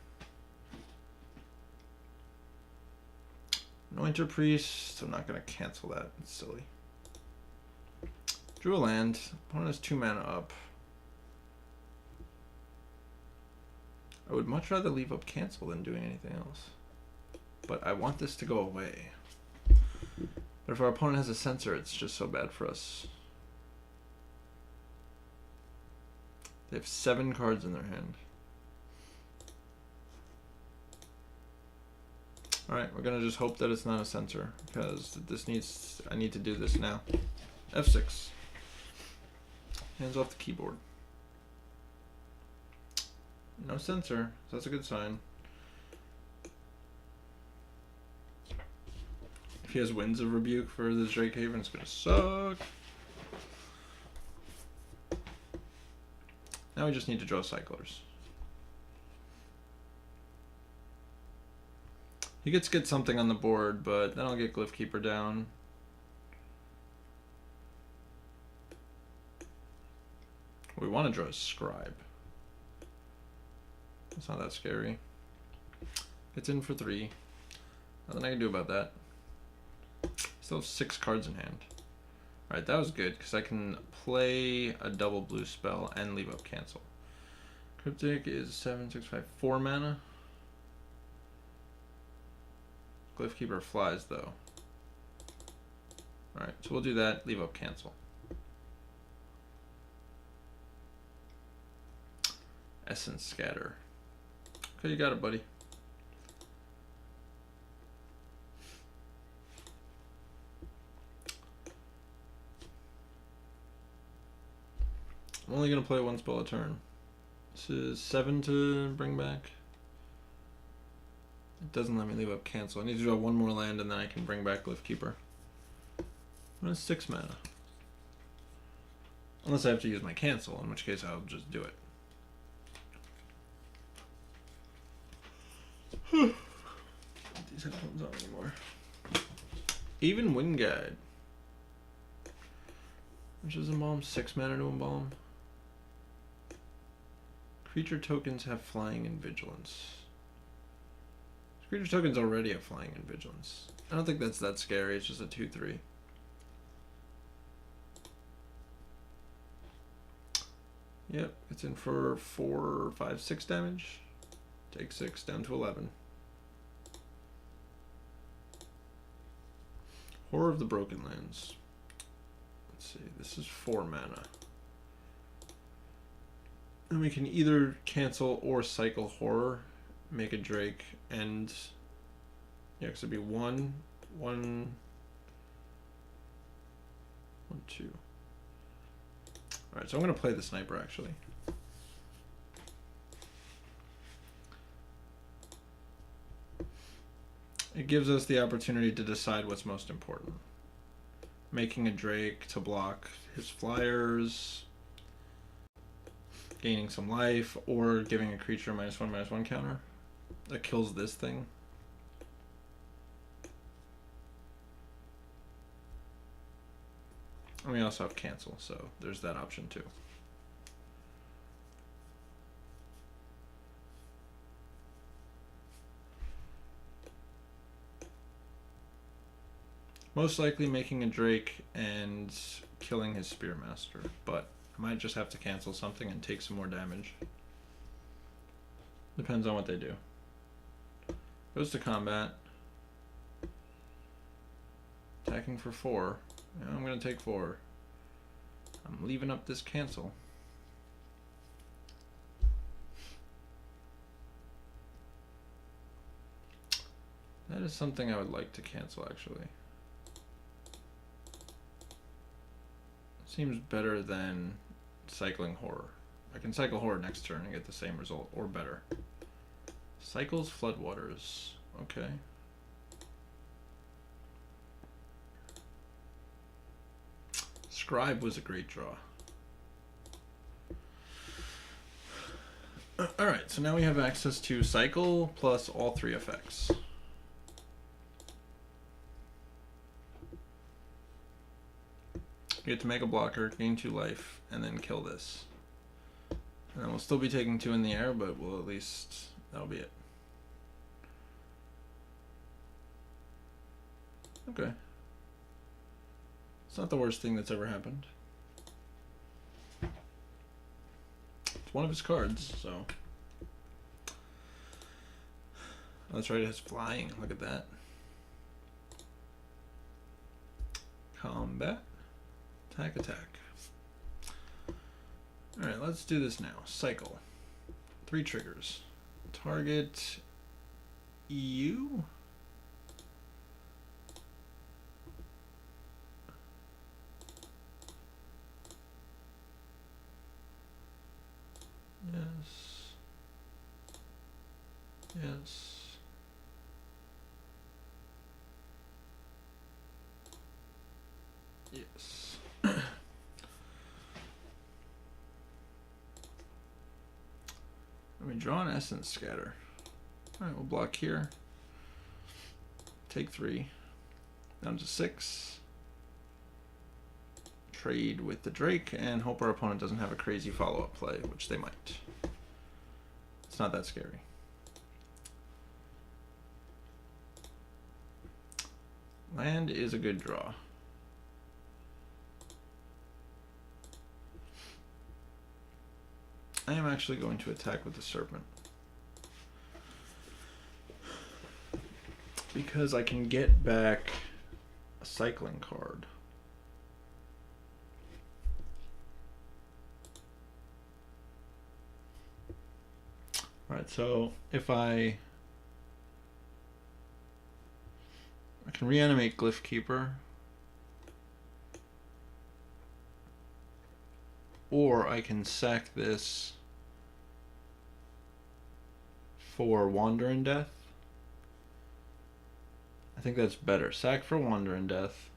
Anointer Priest, I'm not going to cancel that. It's silly. Drew a land. Opponent has 2 mana up. I would much rather leave up cancel than doing anything else. But I want this to go away. But if our opponent has a censor, it's just so bad for us. They have 7 cards in their hand. Alright, we're gonna just hope that it's not a censor, because this needs, I need to do this now. F6. Hands off the keyboard. No censor, so that's a good sign. If he has Winds of Rebuke for this Drake Haven, it's gonna suck. Now we just need to draw cyclers. He gets to get something on the board, but then I'll get Glyph Keeper down. We want to draw a Scribe. It's not that scary. It's in for 3. Nothing I can do about that. Still have 6 cards in hand. Alright, that was good, because I can play a double blue spell and leave up cancel. Cryptic is 7, 6, 5, 4 mana. Glyph Keeper flies, though. Alright, so we'll do that, leave up cancel. Essence Scatter. Okay, you got it, buddy. I'm only going to play 1 spell a turn. This is 7 to bring back. It doesn't let me leave up cancel. I need to draw 1 more land and then I can bring back Glyph Keeper. That's 6 mana. Unless I have to use my cancel, in which case I'll just do it. These headphones on anymore. Even Wind Guide. Which is embalm, 6 mana to embalm. Creature tokens have flying and vigilance. Creature tokens already have flying and vigilance. I don't think that's that scary, it's just a 2/3. Yep, it's in for 4, 5, 6 damage. Take 6 down to 11. Horror of the Broken Lands. Let's see, this is 4 mana. And we can either cancel or cycle Horror, make a Drake, and yeah, because it'd be 1, 1, 1, 2. Alright, so I'm going to play the Sniper actually. It gives us the opportunity to decide what's most important. Making a Drake to block his flyers, gaining some life, or giving a creature -1/-1 counter that kills this thing. And we also have cancel, so there's that option too. Most likely making a Drake and killing his Spearmaster, but I might just have to cancel something and take some more damage. Depends on what they do. Goes to combat. Attacking for 4. Yeah, I'm going to take 4. I'm leaving up this cancel. That is something I would like to cancel, actually. Seems better than cycling Horror. I can cycle Horror next turn and get the same result, or better. Cycles Floodwaters. Okay. Scribe was a great draw. Alright, so now we have access to cycle plus all 3 effects. We get to make a blocker, gain 2 life, and then kill this. And then we'll still be taking 2 in the air, but we'll at least, that'll be it. Okay. It's not the worst thing that's ever happened. It's one of his cards, so. Oh, that's right, it has flying. Look at that. Combat. Attack, attack. Alright, let's do this now. Cycle. 3 triggers. Target you. Yes. Yes. Yes. Let me draw an Essence Scatter. Alright, we'll block here. Take 3. Down to 6. Trade with the Drake and hope our opponent doesn't have a crazy follow-up play, which they might. It's not that scary. Land is a good draw. I am actually going to attack with the Serpent. Because I can get back a cycling card. Alright, so if I can reanimate Glyph Keeper, or I can sack this for Wander in Death. I think that's better. Sack for Wander in Death.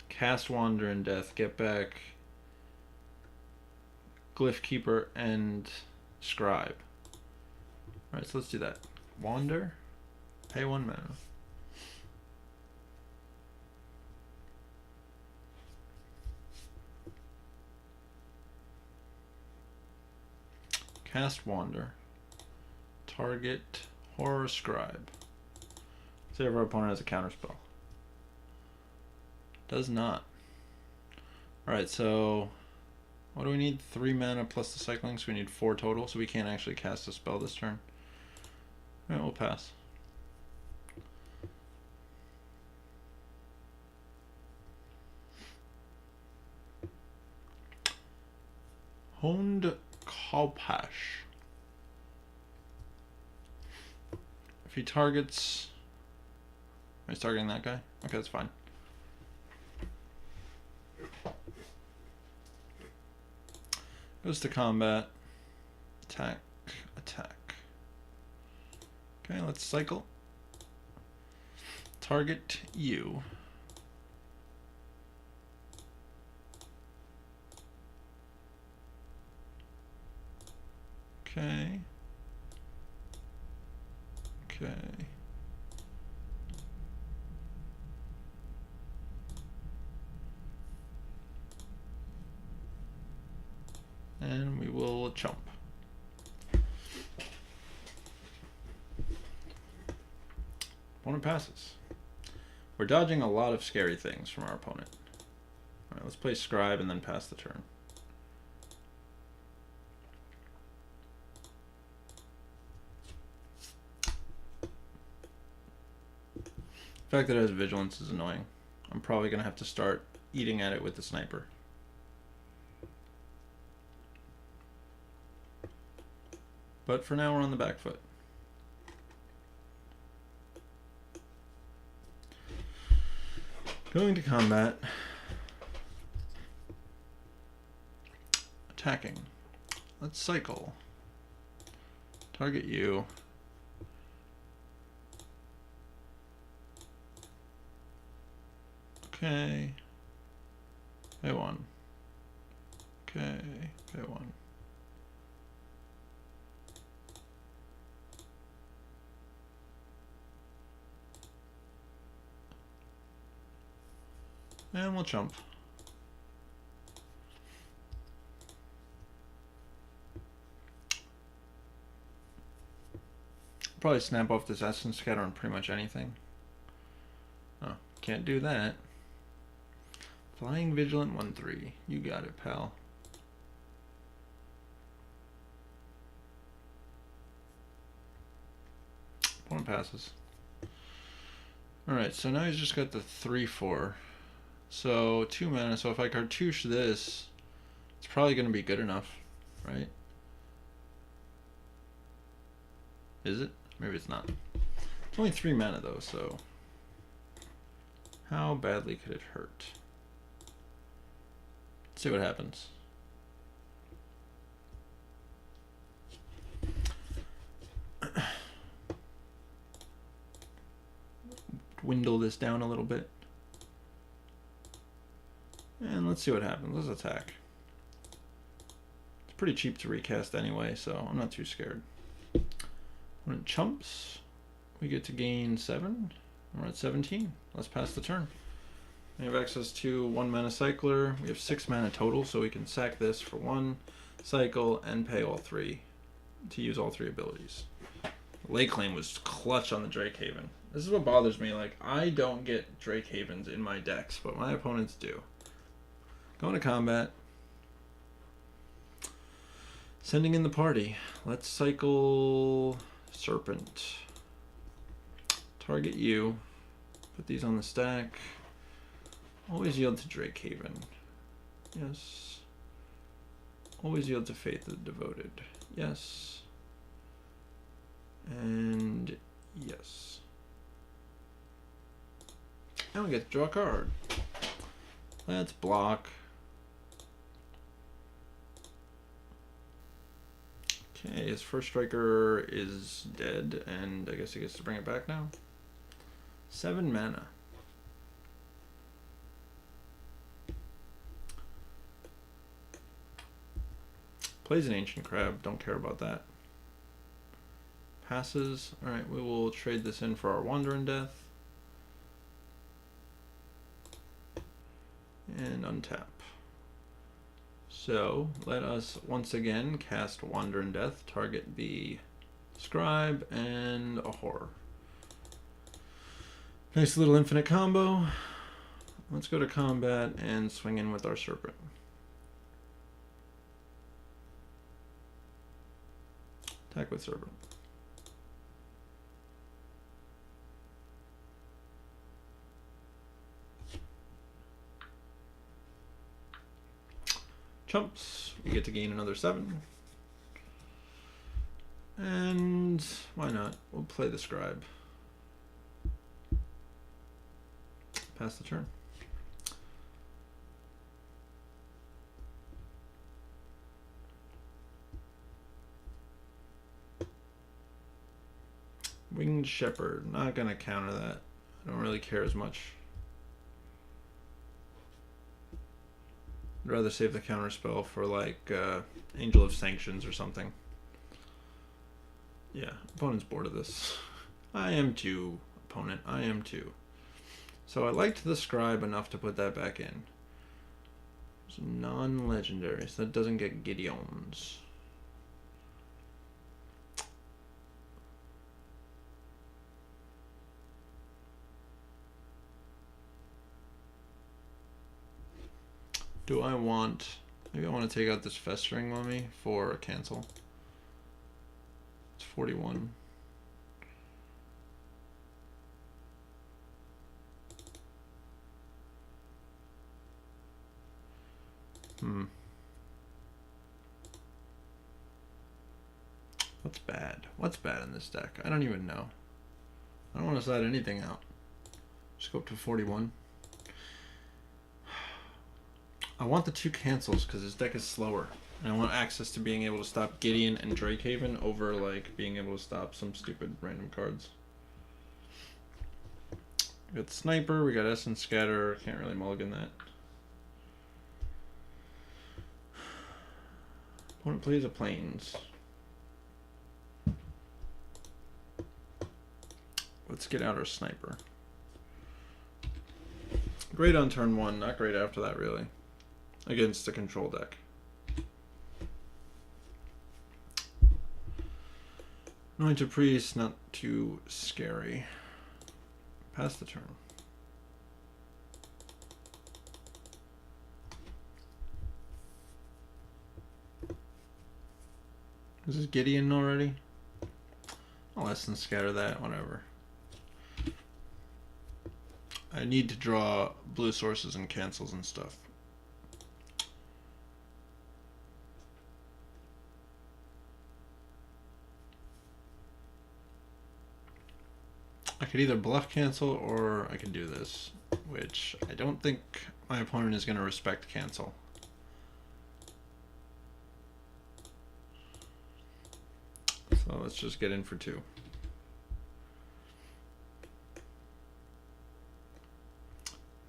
Cast Wander in Death. Get back Glyph Keeper and Scribe. Alright, so let's do that. Wander. Pay 1 mana. Cast Wander. Target Horror Scribe. See if our opponent has a counterspell. Does not. Alright, so what do we need? 3 mana plus the cycling, so we need 4 total, so we can't actually cast a spell this turn. Alright, we'll pass. Honed Kalpash. If he targets... He's targeting that guy? Okay, that's fine. Goes to combat. Attack. Attack. Okay, let's cycle. Target you. Okay. Okay. And we will chump. Opponent passes. We're dodging a lot of scary things from our opponent. Alright, let's play Scribe and then pass the turn. The fact that it has Vigilance is annoying. I'm probably going to have to start eating at it with the Sniper. But for now, we're on the back foot. Going to combat. Attacking. Let's cycle. Target you. Okay. Pay 1. Okay. Pay 1. And we'll chump. Probably snap off this Essence Scatter on pretty much anything. Oh, can't do that. Flying Vigilant 1/3. You got it, pal. Opponent passes. Alright, so now he's just got the 3/4. So 2 mana, so if I cartouche this, it's probably going to be good enough, right? Is it? Maybe it's not. It's only 3 mana though, so how badly could it hurt? Let's see what happens. Dwindle this down a little bit. And let's see what happens. Let's attack. It's pretty cheap to recast anyway, so I'm not too scared. When it chumps, we get to gain 7. We're at 17. Let's pass the turn. We have access to 1 mana cycler. We have 6 mana total, so we can sack this for 1 cycle and pay all 3 to use all 3 abilities. Lake Claim was clutch on the Drake Haven. This is what bothers me. Like, I don't get Drake Havens in my decks, but my opponents do. Going to combat. Sending in the party. Let's cycle Serpent. Target you. Put these on the stack. Always yield to Drake Haven. Yes. Always yield to Faith of the Devoted. Yes. And yes. And we get to draw a card. Let's block. Okay, his first striker is dead, and I guess he gets to bring it back now. 7 mana. Plays an Ancient Crab, don't care about that. Passes. Alright, we will trade this in for our Wandering Death. And untap. So, let us once again cast Wandering Death, target the Scribe and a Horror. Nice little infinite combo. Let's go to combat and swing in with our Serpent. Attack with Serpent. Chumps, we get to gain another 7. And why not? We'll play the Scribe. Pass the turn. Winged Shepherd, not gonna counter that. I don't really care as much. I'd rather save the counter spell for like Angel of Sanctions or something. Yeah, opponent's bored of this. I am too, opponent. I am too. So I liked the Scribe enough to put that back in. It's non-legendary, so that doesn't get Gideons. Do I want... Maybe I want to take out this Festering Mummy for a cancel. It's 41. What's bad? What's bad in this deck? I don't even know. I don't want to side anything out. Just go up to 41. I want the 2 cancels because this deck is slower. And I want access to being able to stop Gideon and Drake Haven over like being able to stop some stupid random cards. We got Sniper, we got Essence Scatter, can't really mulligan that. Opponent plays a Plains. Let's get out our Sniper. Great on turn 1, not great after that, really. Against the control deck. Anointed Priest, not too scary. Pass the turn. Is this Gideon already? I'll less than scatter that, whatever. I need to draw blue sources and cancels and stuff. I could either bluff cancel or I could do this, which I don't think my opponent is going to respect cancel. So let's just get in for 2.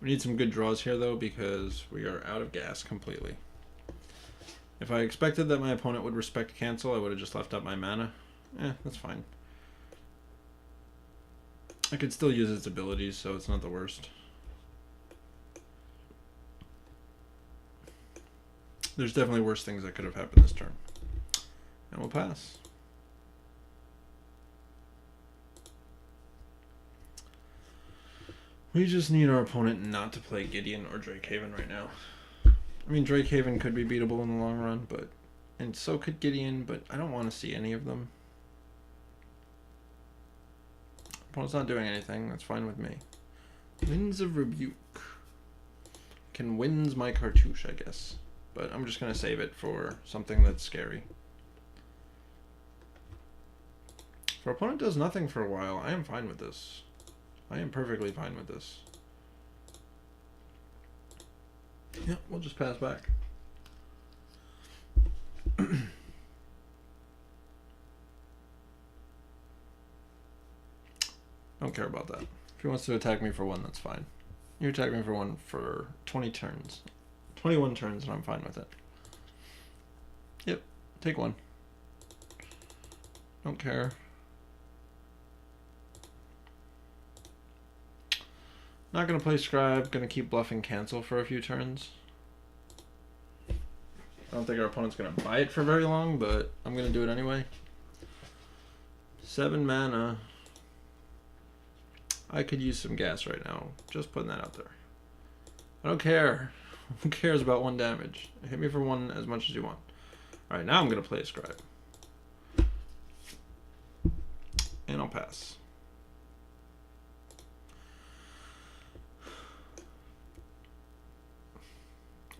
We need some good draws here though, because we are out of gas completely. If I expected that my opponent would respect cancel, I would have just left up my mana. That's fine. I could still use its abilities, so it's not the worst. There's definitely worse things that could have happened this turn. And we'll pass. We just need our opponent not to play Gideon or Drakehaven right now. I mean, Drakehaven could be beatable in the long run, and so could Gideon, but I don't want to see any of them. Opponent's not doing anything, that's fine with me. Winds of Rebuke. Can wins my cartouche, I guess. But I'm just going to save it for something that's scary. If our opponent does nothing for a while, I am fine with this. I am perfectly fine with this. Yeah, we'll just pass back. Don't care about that. If he wants to attack me for 1, that's fine. You attack me for 1 for 20 turns. 21 turns and I'm fine with it. Yep, take 1. Don't care. Not going to play Scribe, going to keep bluffing cancel for a few turns. I don't think our opponent's going to buy it for very long, but I'm going to do it anyway. 7 mana. I could use some gas right now. Just putting that out there. I don't care. Who cares about 1 damage? Hit me for 1 as much as you want. Alright, now I'm going to play a Scribe. And I'll pass.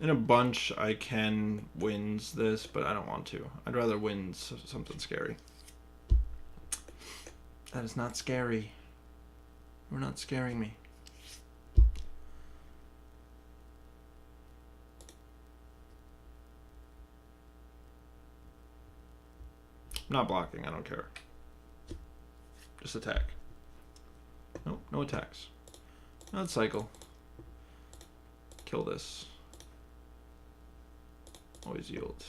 In a bunch, I can wins this, but I don't want to. I'd rather win something scary. That is not scary. You're not scaring me. I'm not blocking, I don't care. Just attack. Nope, no attacks. Not cycle. Kill this. Always yield.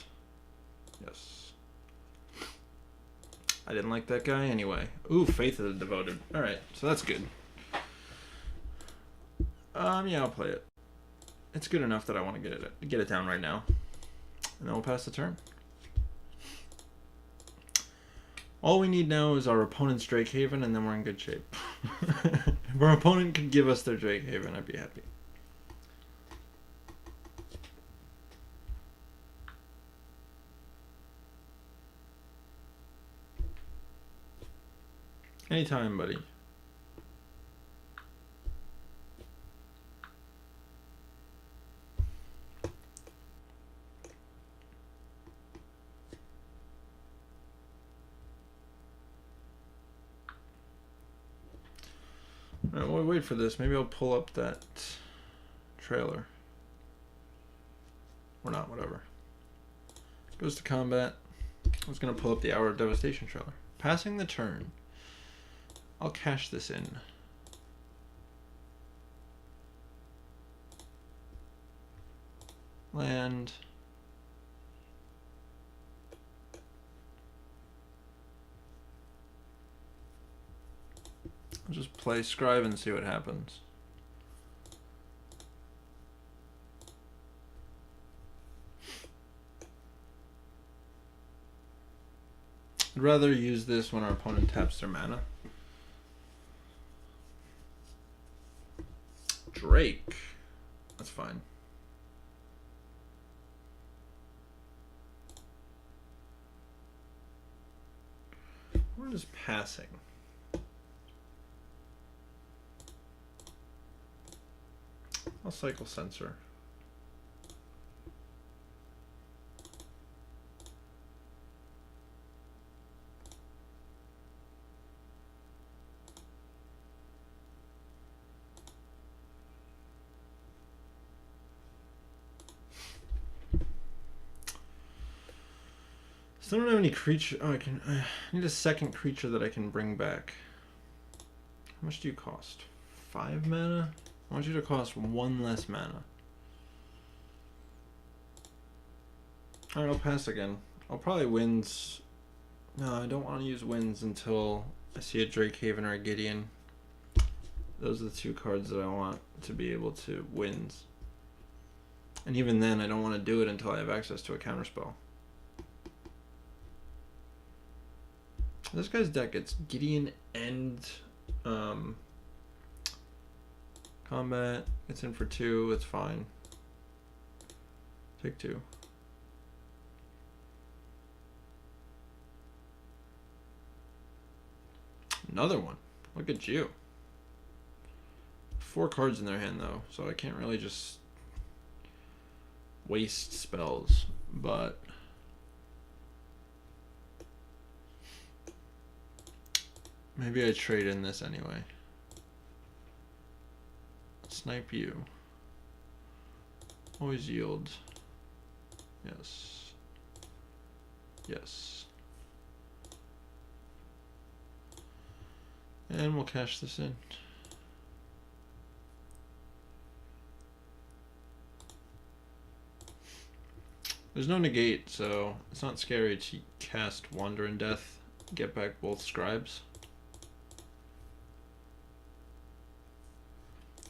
Yes. I didn't like that guy anyway. Ooh, Faith of the Devoted. Alright, so that's good. Yeah, I'll play it. It's good enough that I want to get it down right now. And then we'll pass the turn. All we need now is our opponent's Drakehaven, and then we're in good shape. If our opponent could give us their Drakehaven, I'd be happy. Anytime, buddy. Alright, while we wait for this, maybe I'll pull up that trailer. Or not, whatever. Goes to combat. I was going to pull up the Hour of Devastation trailer. Passing the turn. I'll cash this in. Land. I'll just play Scribe and see what happens. I'd rather use this when our opponent taps their mana. Drake. That's fine. What is passing? I'll cycle Sensor. So I don't have any creature. Oh, I need a second creature that I can bring back. How much do you cost? 5 mana? I want you to cost 1 less mana. Alright, I'll pass again. I'll probably wins. No, I don't want to use wins until I see a Drake Haven or a Gideon. Those are the 2 cards that I want to be able to wins. And even then, I don't want to do it until I have access to a counterspell. This guy's deck gets Gideon and combat. It's in for 2. It's fine. Take 2. Another one. Look at you. 4 cards in their hand though, so I can't really just waste spells, but maybe I trade in this anyway. Snipe you. Always yield. Yes. Yes. And we'll cash this in. There's no negate, so it's not scary to cast Wander in Death, get back both scribes.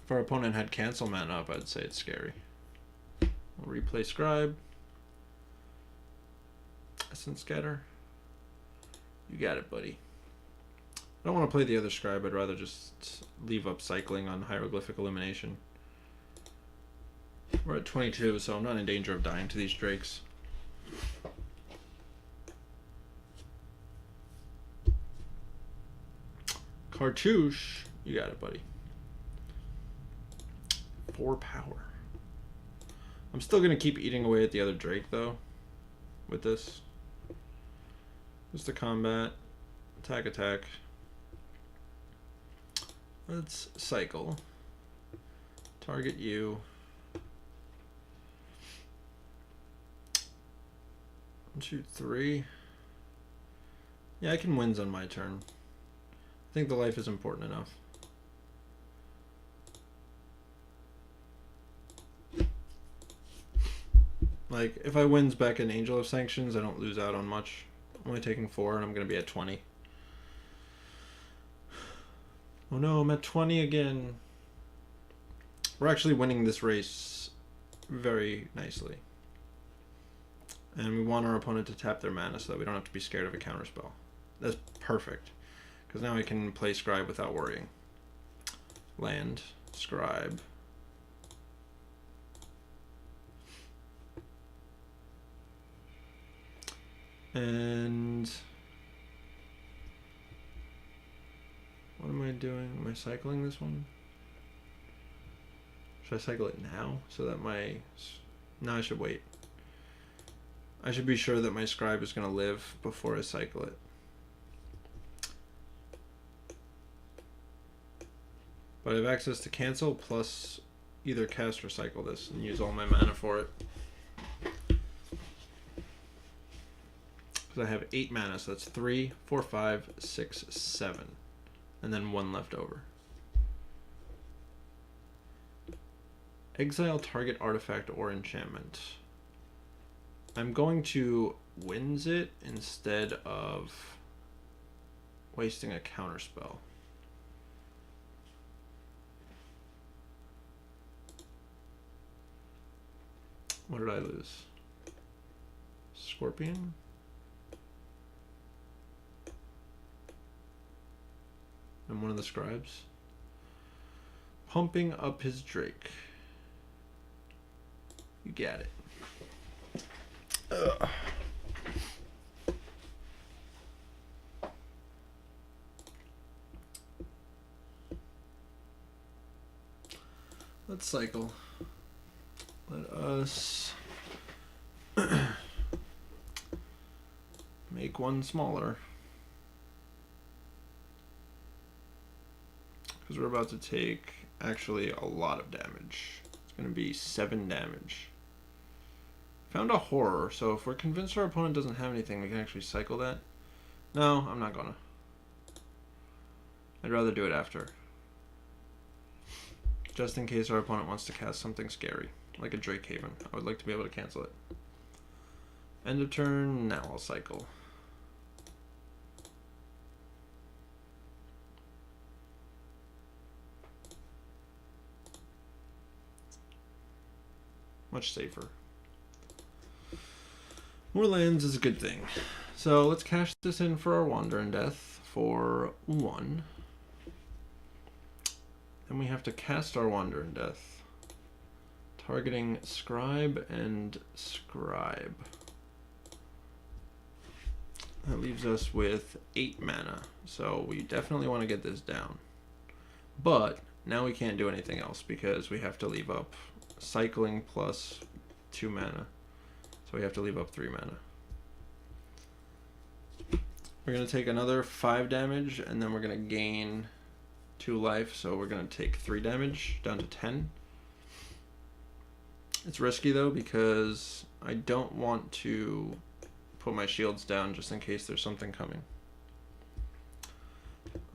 If our opponent had cancel mana up, I'd say it's scary. We'll replay Scribe. Essence Scatter. You got it, buddy. I don't want to play the other Scribe, I'd rather just leave up cycling on Hieroglyphic Elimination. We're at 22, so I'm not in danger of dying to these Drakes. Cartouche, you got it, buddy. 4 power. I'm still going to keep eating away at the other Drake, though, with this. Just a combat. Attack, attack. Let's cycle. Target you. 1, 2, 3. Yeah, I can wins on my turn. I think the life is important enough. Like, if I wins back an Angel of Sanctions, I don't lose out on much. I'm only taking 4 and I'm going to be at 20. Oh no, I'm at 20 again. We're actually winning this race very nicely. And we want our opponent to tap their mana so that we don't have to be scared of a counterspell. That's perfect. Because now I can play Scribe without worrying. Land, Scribe. And what am I doing? Am I cycling this one? Should I cycle it now so that my... No, I should wait. I should be sure that my Scribe is going to live before I cycle it. But I have access to cancel plus either cast or cycle this and use all my mana for it. Because I have 8 mana, so that's 3, 4, 5, 6, 7. And then 1 left over. Exile target artifact or enchantment. I'm going to wins it instead of wasting a counterspell. What did I lose? Scorpion? I'm one of the scribes. Pumping up his Drake. You got it. Ugh. Let's cycle. Let us make one smaller. Because we're about to take actually a lot of damage. It's going to be 7 damage. Found a horror, so if we're convinced our opponent doesn't have anything, we can actually cycle that. No, I'm not gonna. I'd rather do it after. Just in case our opponent wants to cast something scary, like a Drake Haven. I would like to be able to cancel it. End of turn, now I'll cycle. Much safer. More lands is a good thing. So let's cash this in for our Wander in Death for 1. Then we have to cast our Wander in Death. Targeting Scribe and Scribe. That leaves us with 8 mana. So we definitely want to get this down. But now we can't do anything else because we have to leave up cycling plus 2 mana. So we have to leave up 3 mana. We're going to take another 5 damage, and then we're going to gain 2 life, so we're going to take 3 damage, down to 10. It's risky, though, because I don't want to put my shields down just in case there's something coming.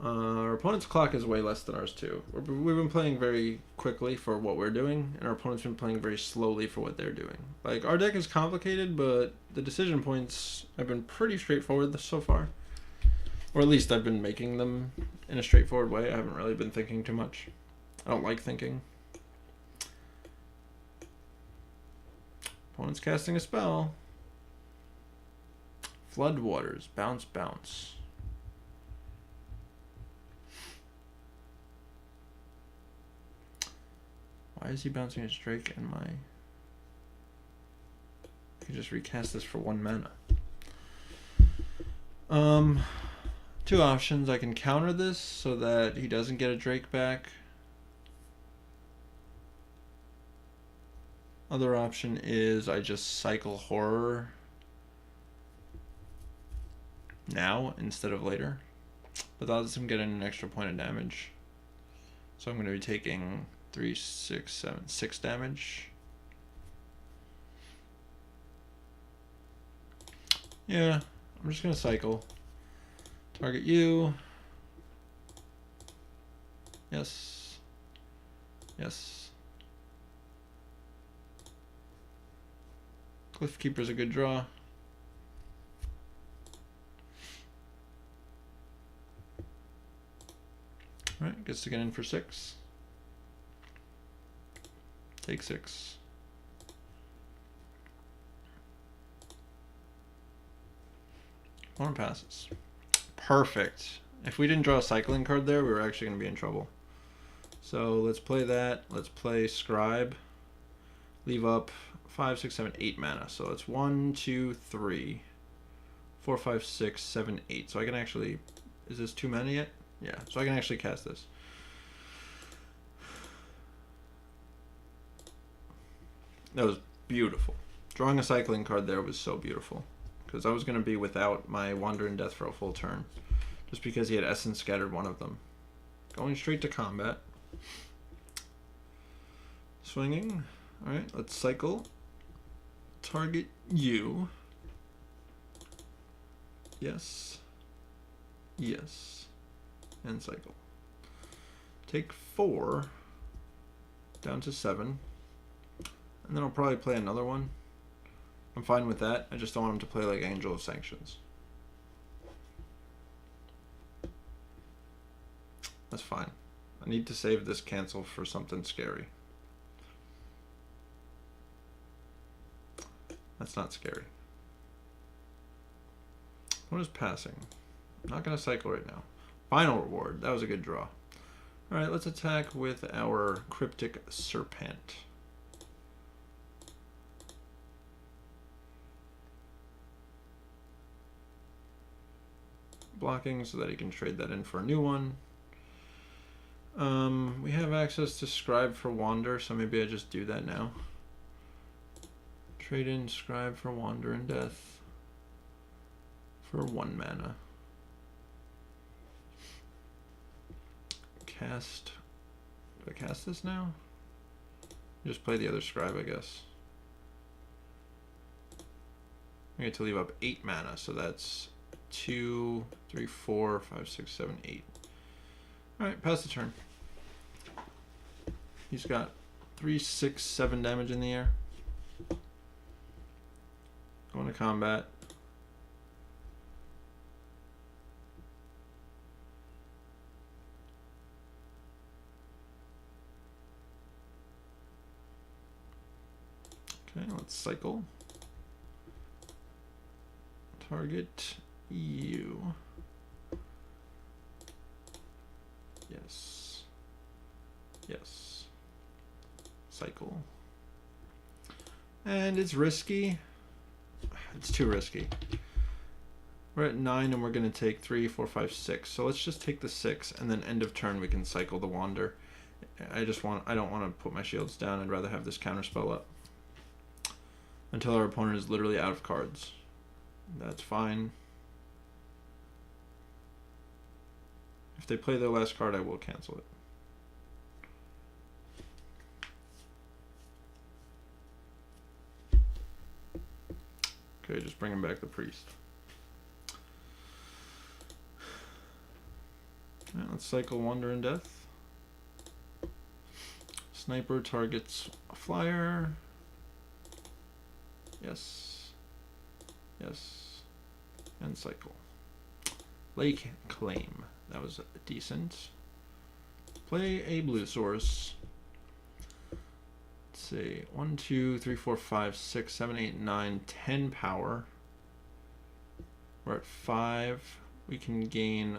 Our opponent's clock is way less than ours, too. We've been playing very quickly for what we're doing, and our opponent's been playing very slowly for what they're doing. Like, our deck is complicated, but the decision points have been pretty straightforward so far. Or at least I've been making them in a straightforward way. I haven't really been thinking too much. I don't like thinking. Opponent's casting a spell. Floodwaters. Bounce, bounce. Why is he bouncing his Drake in my... I could just recast this for 1 mana. 2 options. I can counter this so that he doesn't get a Drake back. Other option is I just cycle Horror now instead of later. But that lets him get an extra point of damage. So I'm going to be taking 3, 6, 7, 6 damage. Yeah, I'm just going to cycle. Target you. Yes. Yes. Cliffkeeper's a good draw. Alright, gets to get in for 6. Take 6. One passes. Perfect. If we didn't draw a cycling card there, we were actually going to be in trouble. So let's play that. Let's play Scribe. Leave up 5, 6, 7, 8 mana. So it's 1, 2, 3, 4, 5, 6, 7, 8. So I can actually... Is this 2 mana yet? Yeah. So I can actually cast this. That was beautiful. Drawing a cycling card there was so beautiful. Because I was going to be without my Wander in Death for a full turn. Just because he had Essence scattered one of them. Going straight to combat. Swinging. Alright, let's cycle. Target you. Yes. Yes. And cycle. Take 4. Down to 7. And then I'll probably play another one. I'm fine with that. I just don't want him to play like Angel of Sanctions. That's fine. I need to save this cancel for something scary. That's not scary. What is passing? I'm not going to cycle right now. Final reward. That was a good draw. Alright, let's attack with our Cryptic Serpent. Blocking so that he can trade that in for a new one. We have access to Scribe for Wander, so maybe I just do that now. Trade in Scribe for Wander and Death for 1 mana. Cast. Do I cast this now? Just play the other Scribe, I guess. I get to leave up 8 mana, so that's 2, 3, 4, 5, 6, 7, 8. Alright, pass the turn. He's got 3, 6, 7 damage in the air. Going to combat. Okay, let's cycle. Target you. Yes. Yes. Cycle. And it's risky. It's too risky. We're at 9 and we're going to take 3, 4, 5, 6. So let's just take the 6 and then end of turn we can cycle the Wander. I don't want to put my shields down. I'd rather have this counterspell up. Until our opponent is literally out of cards. That's fine. If they play their last card, I will cancel it. Okay, just bringing back the priest. Right, let's cycle Wonder and Death. Sniper targets a flyer. Yes. Yes. And cycle. Lake Claim. That was decent. Play a blue source. Let's see. 1, 2, 3, 4, 5, 6, 7, 8, 9, 10 power. We're at 5. We can gain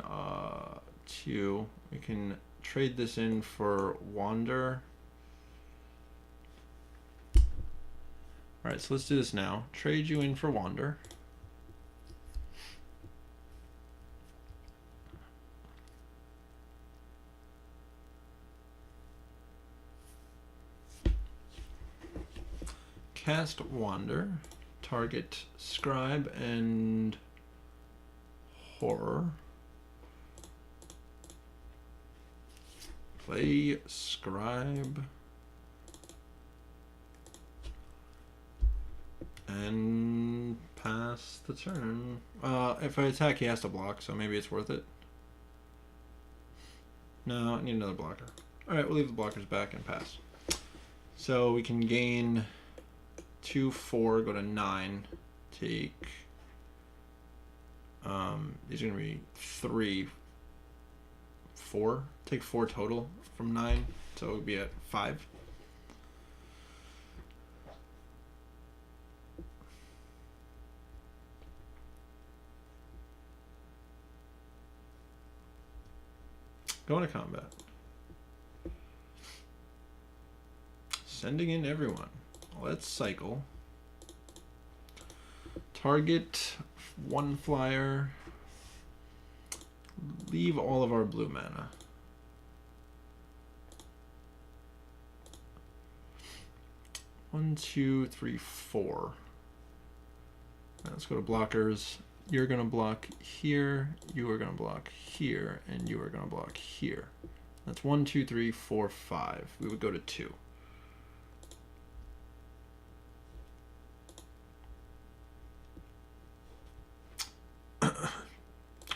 2. We can trade this in for Wander. Alright, so let's do this now. Trade you in for Wander. Cast Wander. Target Scribe and Horror. Play Scribe. And pass the turn. If I attack, he has to block, so maybe it's worth it. No, I need another blocker. Alright, we'll leave the blockers back and pass. So we can gain 2, 4, go to 9. Take... these are going to be 3, 4. Take 4 total from 9, so it would be at 5. Going to combat. Sending in everyone. Let's cycle. Target 1 flyer. Leave all of our blue mana. One, 2, 3, 4. Let's go to blockers. You're going to block here, you are going to block here, and you are going to block here. That's 1, 2, 3, 4, 5. We would go to 2.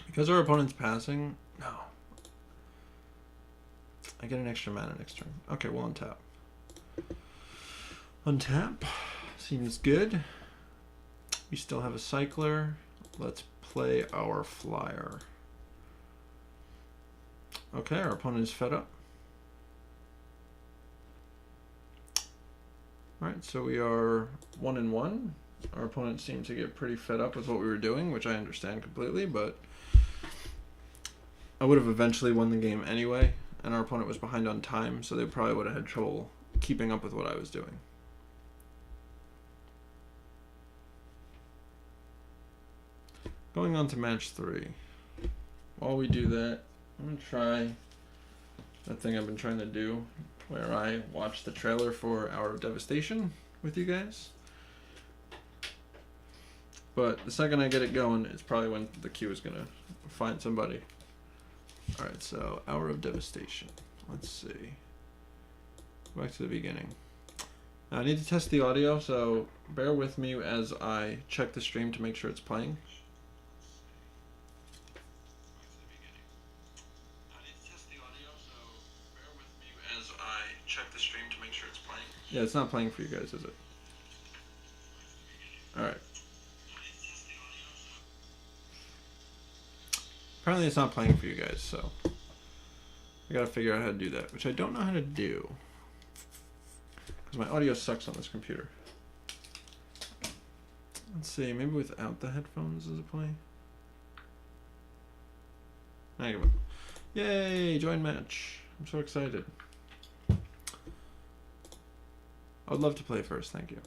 Because our opponent's passing, no. I get an extra mana next turn. Okay, we'll untap. Untap. Seems good. We still have a cycler. Let's play our flyer. Okay, our opponent is fed up. Alright, so we are 1-1. Our opponent seemed to get pretty fed up with what we were doing, which I understand completely, but I would have eventually won the game anyway, and our opponent was behind on time, so they probably would have had trouble keeping up with what I was doing. Going on to match 3. While we do that, I'm going to try that thing I've been trying to do, where I watch the trailer for Hour of Devastation with you guys. But the second I get it going, it's probably when the queue is going to find somebody. Alright, so Hour of Devastation. Let's see. Back to the beginning. Now, I need to test the audio, so bear with me as I check the stream to make sure it's playing. Yeah, it's not playing for you guys, is it? Alright. Apparently it's not playing for you guys, so I gotta figure out how to do that, which I don't know how to do because my audio sucks on this computer. Let's see, maybe without the headphones does it play? I give up. Yay, join match. I'm so excited. I would love to play first, thank you.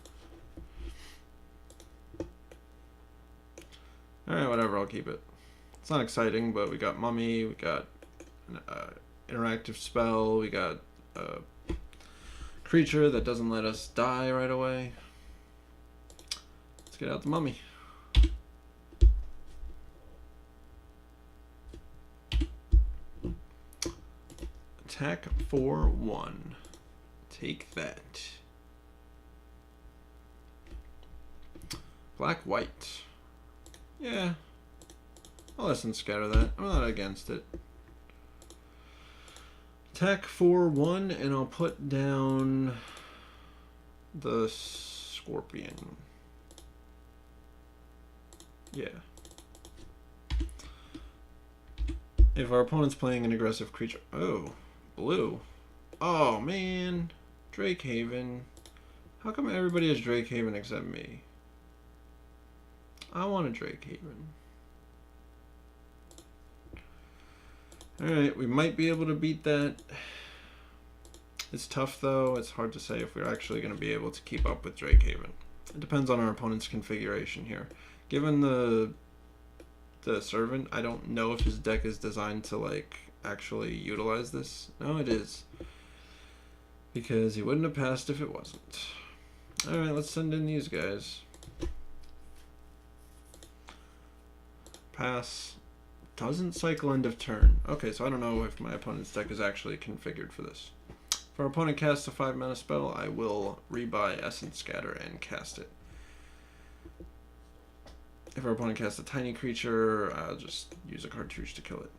Alright, whatever, I'll keep it. It's not exciting, but we got Mummy, we got an interactive spell, we got a creature that doesn't let us die right away. Let's get out the Mummy. Attack for 1. Take that. Black, white. Yeah. I'll listen scatter that. I'm not against it. Attack for 1, and I'll put down the Scorpion. Yeah. If our opponent's playing an aggressive creature... Oh, blue. Oh, man. Drakehaven. How come everybody has Drakehaven except me? I want a Drakehaven. Alright, we might be able to beat that. It's tough though. It's hard to say if we're actually going to be able to keep up with Drakehaven. It depends on our opponent's configuration here. Given the Servant, I don't know if his deck is designed to like actually utilize this. No, it is. Because he wouldn't have passed if it wasn't. Alright, let's send in these guys. Pass. Doesn't cycle end of turn. Okay, so I don't know if my opponent's deck is actually configured for this. If our opponent casts a 5-mana spell, I will rebuy Essence Scatter and cast it. If our opponent casts a tiny creature, I'll just use a cartouche to kill it.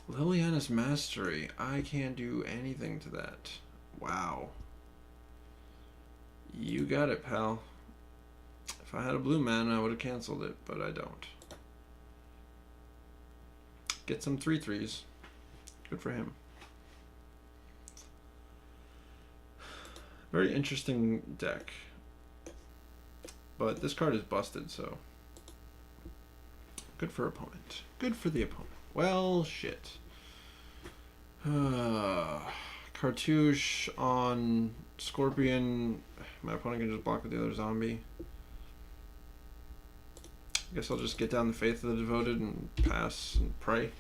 Liliana's Mastery. I can't do anything to that. Wow. You got it, pal. If I had a blue mana, I would have canceled it, but I don't. Get some 3/3s. Good for him. Very interesting deck. But this card is busted, so good for opponent. Good for the opponent. Well, shit. Cartouche on Scorpion. My opponent can just block with the other zombie. I guess I'll just get down the Faith of the Devoted and pass and pray.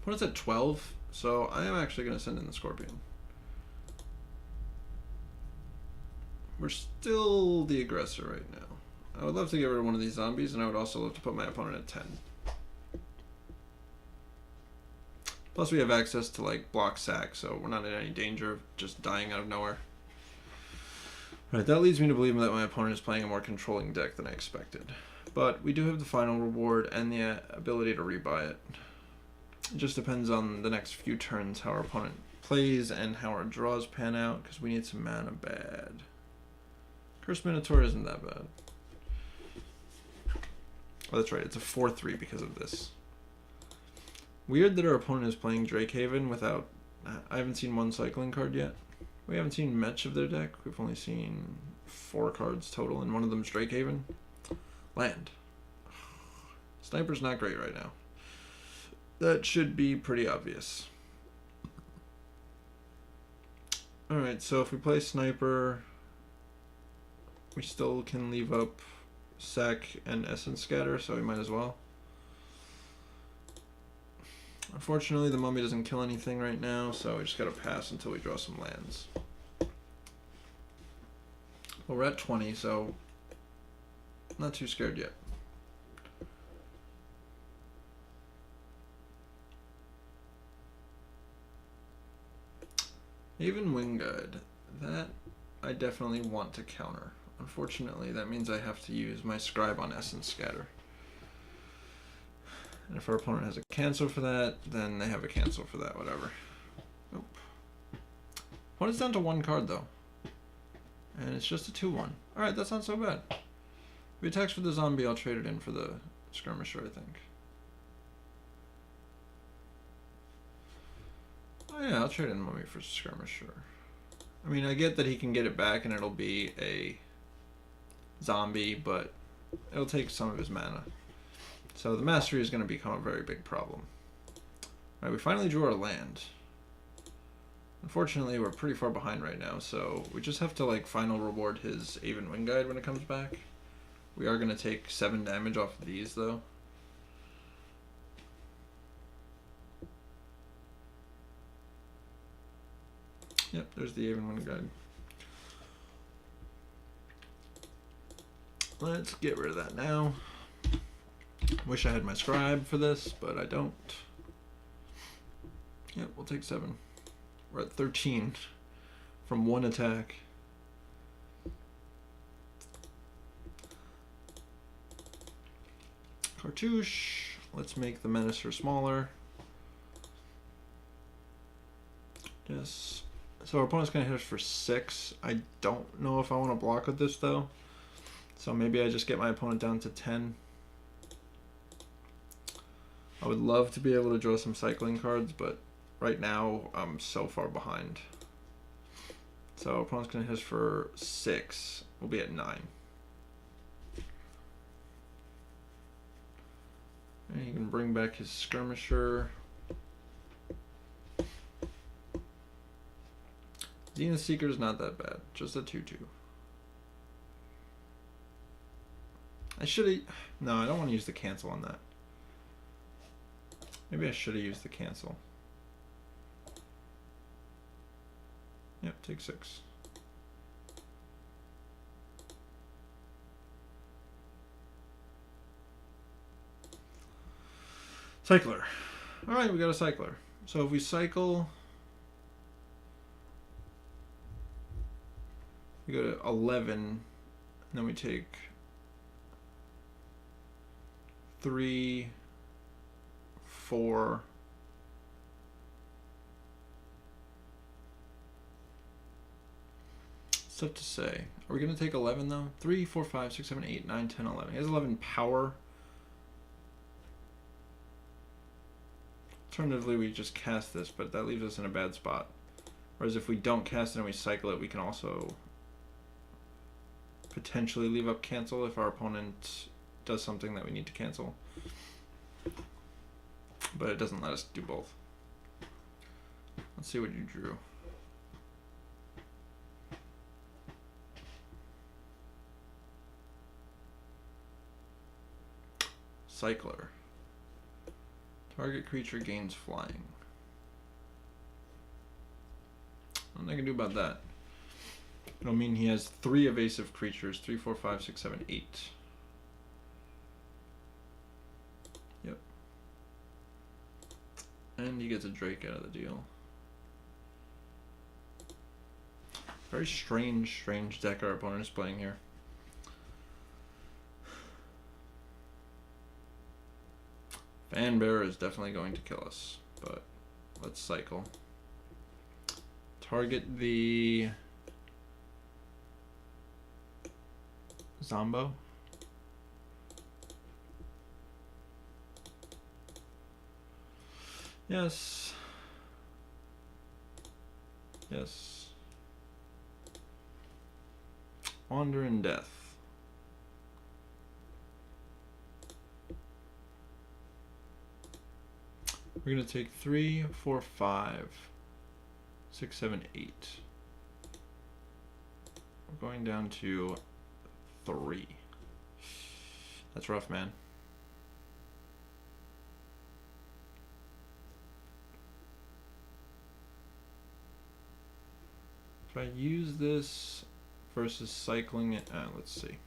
Opponent's at 12, so I am actually going to send in the Scorpion. We're still the aggressor right now. I would love to get rid of one of these zombies, and I would also love to put my opponent at 10. Plus we have access to like block sack, so we're not in any danger of just dying out of nowhere. Right, that leads me to believe that my opponent is playing a more controlling deck than I expected. But we do have the final reward and the ability to rebuy it. It just depends on the next few turns how our opponent plays and how our draws pan out, because we need some mana bad. Cursed Minotaur isn't that bad. Oh, that's right, it's a 4/3 because of this. Weird that our opponent is playing Drakehaven without... I haven't seen one cycling card yet. We haven't seen much of their deck. We've only seen 4 cards total, and one of them's Drakehaven. Land. Sniper's not great right now. That should be pretty obvious. Alright, so if we play Sniper, we still can leave up Sec and Essence Scatter, so we might as well. Unfortunately, the Mummy doesn't kill anything right now, so we just gotta pass until we draw some lands. Well, we're at 20, so not too scared yet. Even Wing Guide, that I definitely want to counter. Unfortunately, that means I have to use my Scribe on Essence Scatter. And if our opponent has a cancel for that, then they have a cancel for that, whatever. Nope. Opponent's down to 1 card, though. And it's just a 2-1. Alright, that's not so bad. If he attacks for the zombie, I'll trade it in for the skirmisher, I think. Oh yeah, I'll trade in Mummy for skirmisher. I mean, I get that he can get it back and it'll be a zombie, but it'll take some of his mana. So the mastery is going to become a very big problem. Alright, we finally drew our land. Unfortunately, we're pretty far behind right now, so we just have to like final reward his Aven Wing Guide when it comes back. We are going to take 7 damage off of these, though. Yep, there's the Aven Wing Guide. Let's get rid of that now. Wish I had my Scribe for this, but I don't. Yep, we'll take 7. We're at 13 from 1 attack. Cartouche. Let's make the Menacer smaller. Yes. So our opponent's going to hit us for 6. I don't know if I want to block with this, though. So maybe I just get my opponent down to 10. I would love to be able to draw some cycling cards, but right now I'm so far behind. So our opponent's going to hit us for 6. We'll be at 9. And he can bring back his skirmisher. Zenith Seeker is not that bad, just a 2/2. I should have. No, I don't want to use the cancel on that. Maybe I should have used the cancel. Yep, take 6. Cycler. Alright, we got a cycler. So if we cycle, we go to 11, and then we take 3, 4, it's tough to say. Are we going to take 11 though? 3, 4, 5, 6, 7, 8, 9, 10, 11. He has 11 power. Alternatively, we just cast this, but that leaves us in a bad spot. Whereas if we don't cast it and we cycle it, we can also potentially leave up cancel if our opponent does something that we need to cancel. But it doesn't let us do both. Let's see what you drew. Cycler. Target creature gains flying. Nothing I can do about that. It'll mean he has 3 evasive creatures. 3, 4, 5, 6, 7, 8. Yep. And he gets a Drake out of the deal. Very strange deck our opponent is playing here. Fanbearer is definitely going to kill us, but let's cycle. Target the Zombo. Yes. Yes. Wander in Death. We're going to take 3, 4, 5, 6, 7, 8. We're going down to 3. That's rough, man. If I use this versus cycling it, let's see.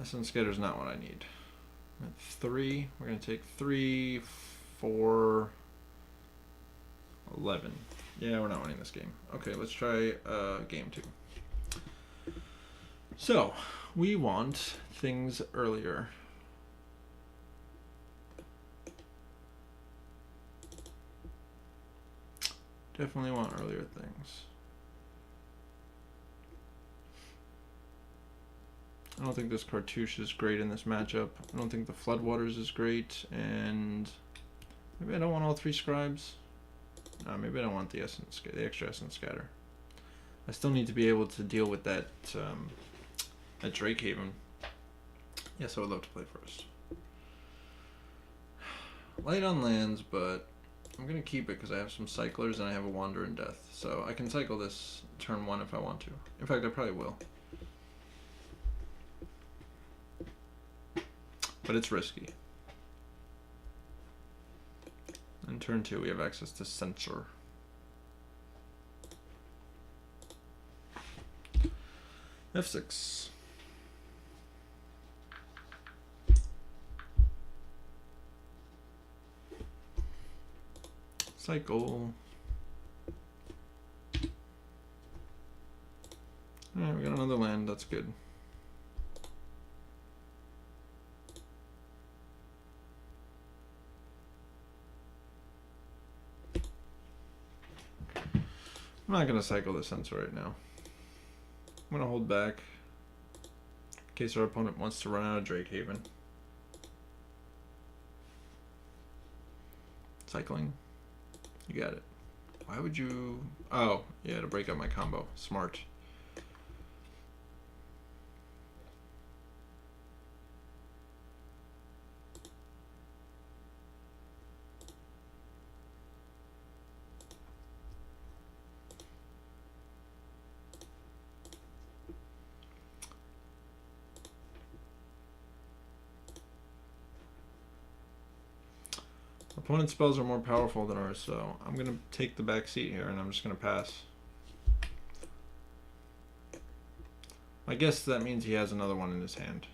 Essence Scatter is not what I need. I'm at 3. We're going to take 3, 4, 11. Yeah, we're not winning this game. Okay, let's try game 2. So, we want things earlier. Definitely want earlier things. I don't think this Cartouche is great in this matchup. I don't think the Floodwaters is great, and maybe I don't want all 3 Scribes. No, maybe I don't want the extra Essence Scatter. I still need to be able to deal with that at Drakehaven. Yes, I would love to play first. Light on lands, but I'm going to keep it because I have some cyclers and I have a Wander in Death. So I can cycle this turn 1 if I want to. In fact, I probably will. But it's risky. And turn 2, we have access to Censor. F6. Cycle. Alright, we got another land, that's good. I'm not going to cycle the Censor right now. I'm going to hold back in case our opponent wants to run out of Drakehaven. Cycling. You got it. Why would you... Oh, yeah, to break up my combo. Smart. Opponent's spells are more powerful than ours, so I'm going to take the back seat here and I'm just going to pass. I guess that means he has another one in his hand.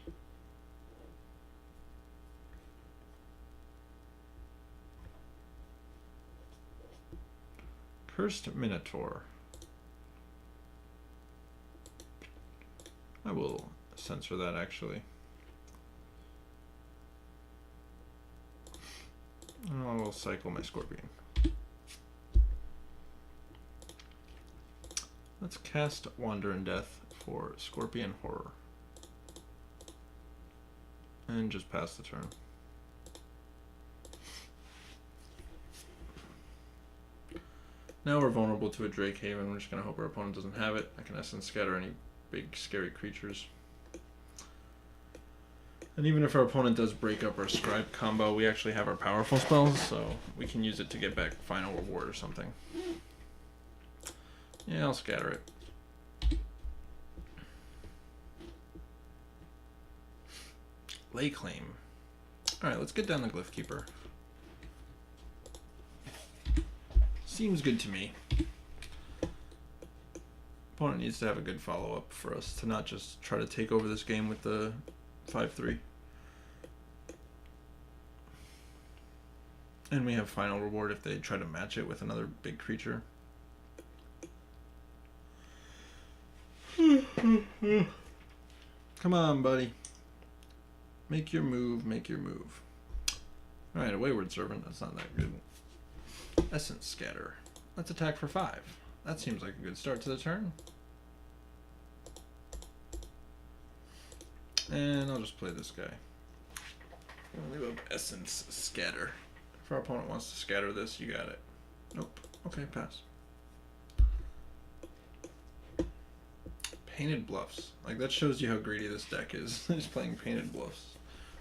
Cursed Minotaur. I will censor that actually. And I will cycle my Scorpion. Let's cast Wander in Death for Scorpion Horror. And just pass the turn. Now we're vulnerable to a Drakehaven. We're just going to hope our opponent doesn't have it. I can Essence Scatter any big scary creatures. And even if our opponent does break up our Scribe combo, we actually have our powerful spells, so we can use it to get back Final Reward or something. Yeah, I'll scatter it. Lay Claim. Alright, let's get down the Glyph Keeper. Seems good to me. Opponent needs to have a good follow-up for us to not just try to take over this game with the 5-3. And we have Final Reward if they try to match it with another big creature. Come on, buddy. Make your move, make your move. Alright, a Wayward Servant, that's not that good. Essence Scatter. Let's attack for 5. That seems like a good start to the turn. And I'll just play this guy. I'll leave up Essence Scatter. If our opponent wants to scatter this, you got it. Nope. Okay, pass. Painted Bluffs. Like, that shows you how greedy this deck is. He's playing Painted Bluffs.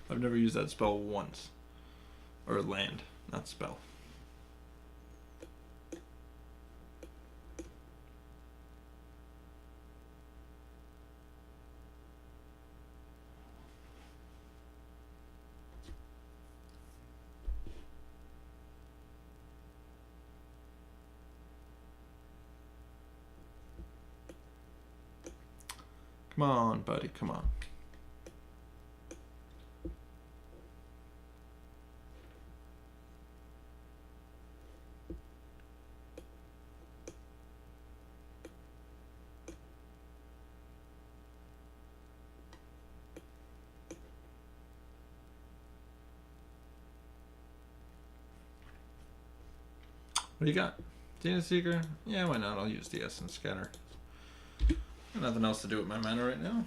I've never used that spell once. Or land. not spell. Come on, buddy, come on. What do you got? Data Seeker? Yeah, why not? I'll use the Essence Scatter. Nothing else to do with my mana right now.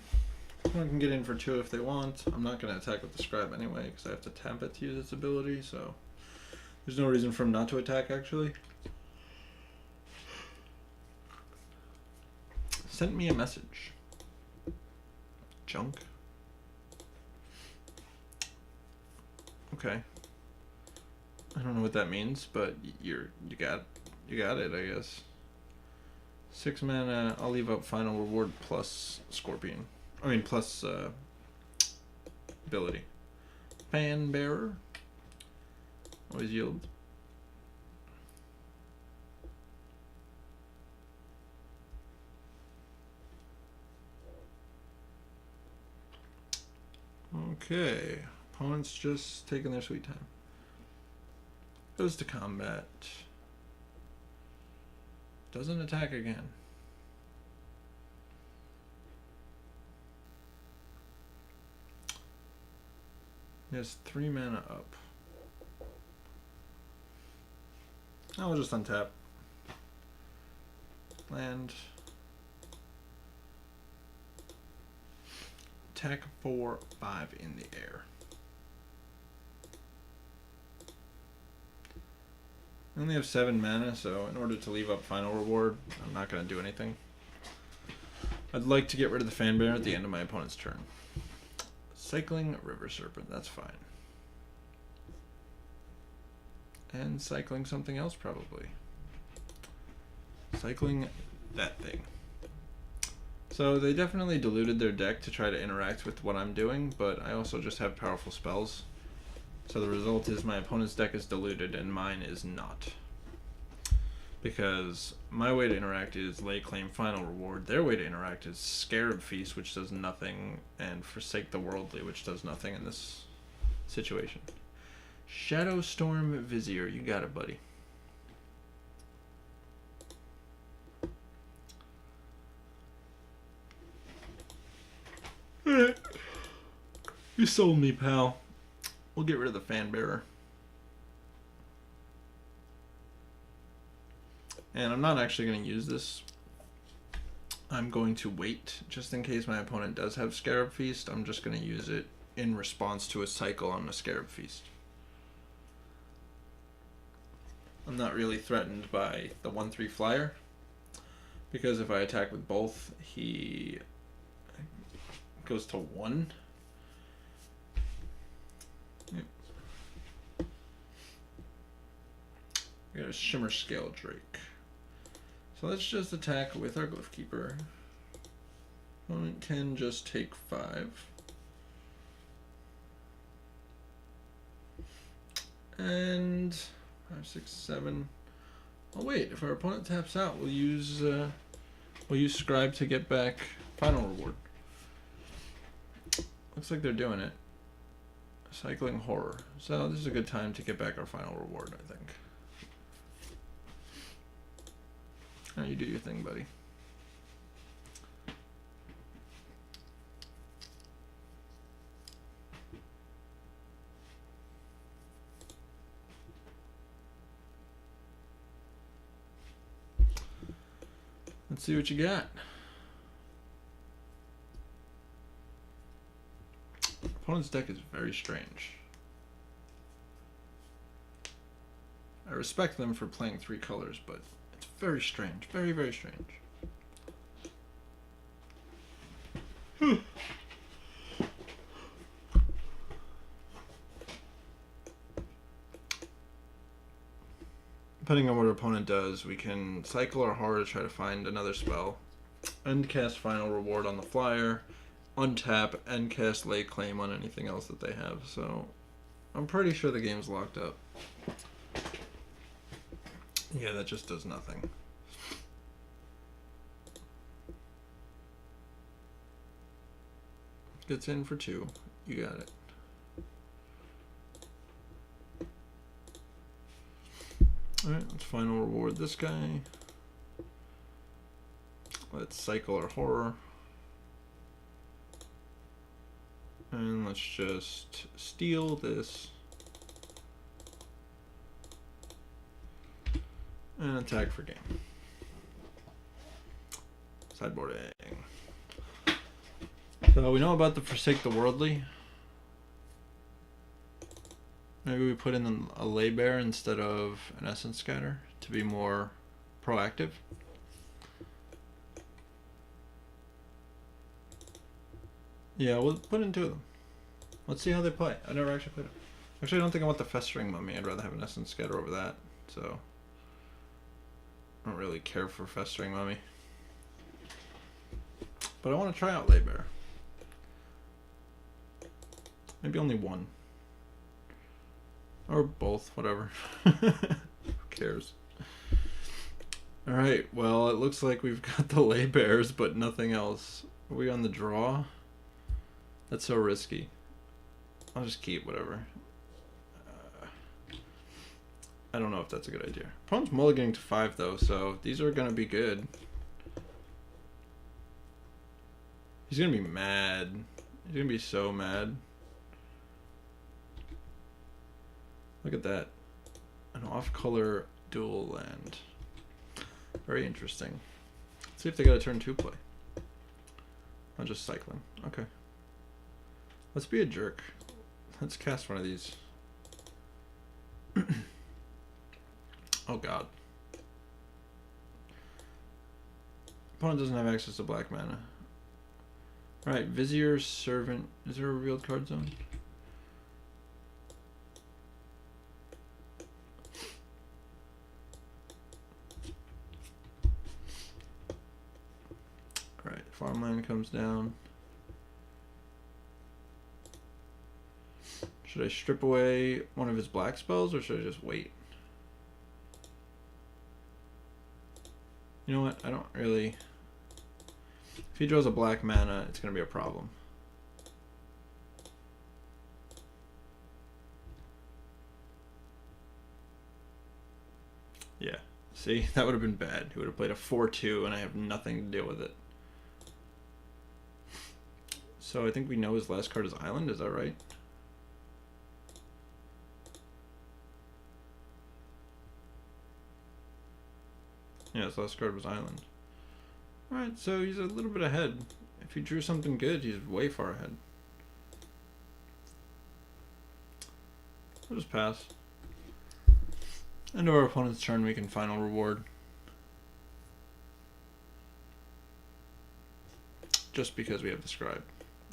Someone can get in for 2 if they want. I'm not going to attack with the Scribe anyway, because I have to tap it to use its ability, so there's no reason for him not to attack, actually. Sent me a message. Junk. Okay. I don't know what that means, but you got it, I guess. 6 mana, I'll leave up Final Reward plus Scorpion. I mean, plus ability. Fan Bearer. Always yield. Okay. Opponent's just taking their sweet time. Goes to combat. Doesn't attack again. He has 3 mana up. I'll just untap. Land. Attack 4, 5 in the air. I only have 7 mana, so in order to leave up Final Reward, I'm not going to do anything. I'd like to get rid of the Fan Bearer at the end of my opponent's turn. Cycling River Serpent, that's fine. And cycling something else, probably. Cycling that thing. So they definitely diluted their deck to try to interact with what I'm doing, but I also just have powerful spells. So the result is my opponent's deck is diluted and mine is not. Because my way to interact is Lay Claim Final Reward. Their way to interact is Scarab Feast, which does nothing, and Forsake the Worldly, which does nothing in this situation. Shadowstorm Vizier, you got it, buddy. Alright. You sold me, pal. We'll get rid of the Fan Bearer. And I'm not actually going to use this. I'm going to wait just in case my opponent does have Scarab Feast. I'm just going to use it in response to a cycle on a Scarab Feast. I'm not really threatened by the 1/3 flyer, because if I attack with both, he goes to 1. Yep. We got a Shimmer Scale Drake. So let's just attack with our Glyph Keeper. Opponent can just take 5. And 5, 6, 7. Oh wait, if our opponent taps out, we'll use Scribe to get back Final Reward. Looks like they're doing it. Cycling Horror. So this is a good time to get back our Final Reward, I think. Now you do your thing, buddy. Let's see what you got. Opponent's deck is very strange. I respect them for playing 3 colors, but it's very strange. Very, very strange. depending on what our opponent does, we can cycle our horror to try to find another spell, end cast final reward on the flyer, untap, end cast lay claim on anything else that they have. So I'm pretty sure the game's locked up. Yeah, that just does nothing. Gets in for 2. You got it. Alright, let's final reward this guy. Let's cycle our horror. And let's just steal this. And attack for game. Sideboarding. So we know about the Forsake the Worldly. Maybe we put in a Lay Bear instead of an Essence Scatter to be more proactive. Yeah, we'll put in 2 of them. Let's see how they play. I never actually played it. Actually, I don't think I want the Festering Mummy. I'd rather have an Essence Scatter over that. So I don't really care for Festering Mummy. But I want to try out Lay Bear. Maybe only 1. Or both, whatever. Who cares? Alright, well, it looks like we've got the Lay Bears, but nothing else. Are we on the draw? That's so risky. I'll just keep whatever. I don't know if that's a good idea. Opponent's mulliganing to 5, though, so these are going to be good. He's going to be mad. He's going to be so mad. Look at that. An off-color dual land. Very interesting. Let's see if they got a turn 2 play. I'm just cycling. Okay. Let's be a jerk. Let's cast one of these. Oh god. Opponent doesn't have access to black mana. Alright, Vizier, Servant. Is there a revealed card zone? Alright, farmland comes down. Should I strip away one of his black spells or should I just wait? You know what? I don't really... If he draws a black mana, it's going to be a problem. Yeah. See? That would have been bad. He would have played a 4-2 and I have nothing to deal with it. So I think we know his last card is Island. Is that right? Yeah, his last card was Island. Alright, so he's a little bit ahead. If he drew something good, he's way far ahead. We'll just pass. End of our opponent's turn, we can final reward. Just because we have the scribe.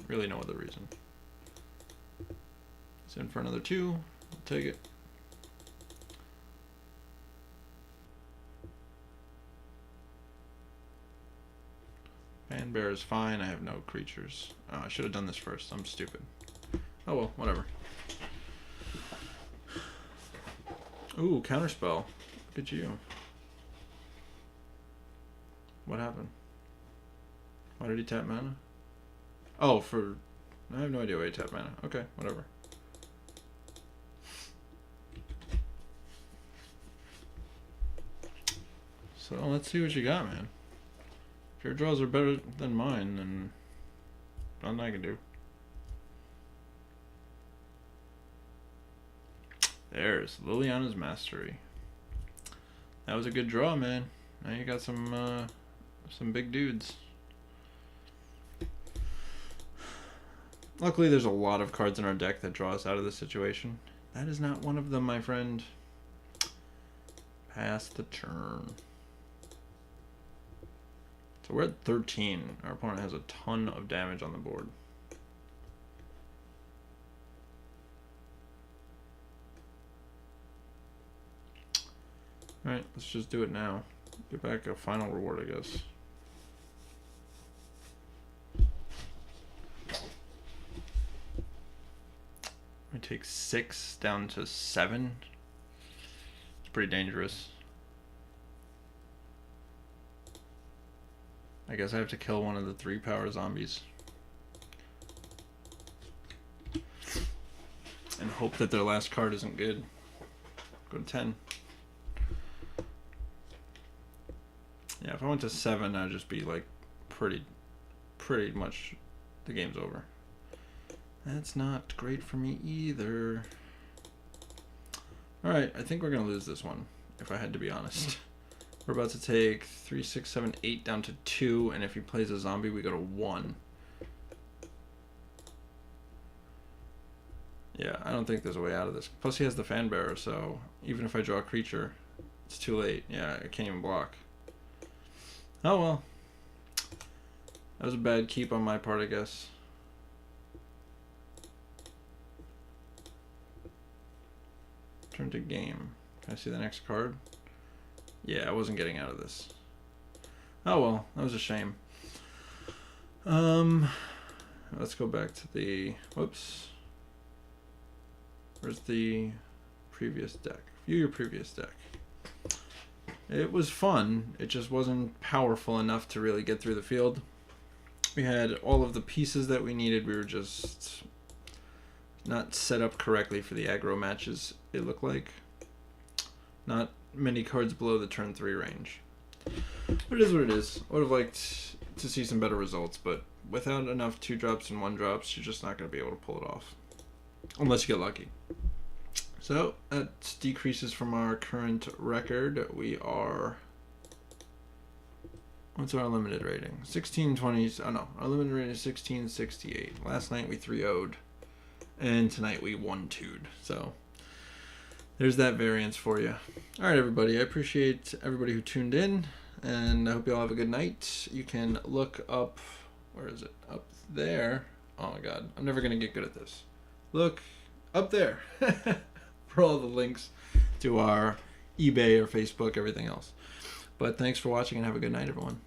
Really no other reason. It's in for another 2. I'll take it. Fan bear is fine. I have no creatures. Oh, I should have done this first. I'm stupid. Oh well, whatever. Ooh, counterspell. Look at you. What happened? Why did he tap mana? Oh, for... I have no idea why he tapped mana. Okay, whatever. So let's see what you got, man. If your draws are better than mine, then nothing I can do. There's Liliana's Mastery. That was a good draw, man. Now you got some big dudes. Luckily, there's a lot of cards in our deck that draw us out of this situation. That is not one of them, my friend. Pass the turn. So we're at 13. Our opponent has a ton of damage on the board. Alright, let's just do it now. Get back a final reward, I guess. I take 6 down to 7. It's pretty dangerous. I guess I have to kill one of the 3-power zombies. And hope that their last card isn't good. Go to 10. Yeah, if I went to 7, I'd just be like pretty much the game's over. That's not great for me either. Alright, I think we're gonna lose this one, if I had to be honest. We're about to take 3, 6, 7, 8 down to 2, and if he plays a zombie, we go to 1. Yeah, I don't think there's a way out of this. Plus he has the fan bearer, so even if I draw a creature, it's too late. Yeah, I can't even block. Oh well. That was a bad keep on my part, I guess. Turn to game. Can I see the next card? Yeah, I wasn't getting out of this. Oh well, that was a shame. Let's go back to the... Whoops. Where's the previous deck? View your previous deck. It was fun. It just wasn't powerful enough to really get through the field. We had all of the pieces that we needed. We were just not set up correctly for the aggro matches, it looked like. Not many cards below the turn 3 range. But it is what it is. I would have liked to see some better results, but without enough 2-drops and 1-drops, you're just not going to be able to pull it off. Unless you get lucky. So, that decreases from our current record. We are... What's our limited rating? 1620. Oh no, our limited rating is 1668. Last night we 3-0'd. And tonight we 1-2'd. So, there's that variance for you. Alright everybody, I appreciate everybody who tuned in. And I hope you all have a good night. You can look up... Where is it? Up there. Oh my god, I'm never going to get good at this. Look up there for all the links to our eBay or Facebook, everything else. But thanks for watching and have a good night, everyone.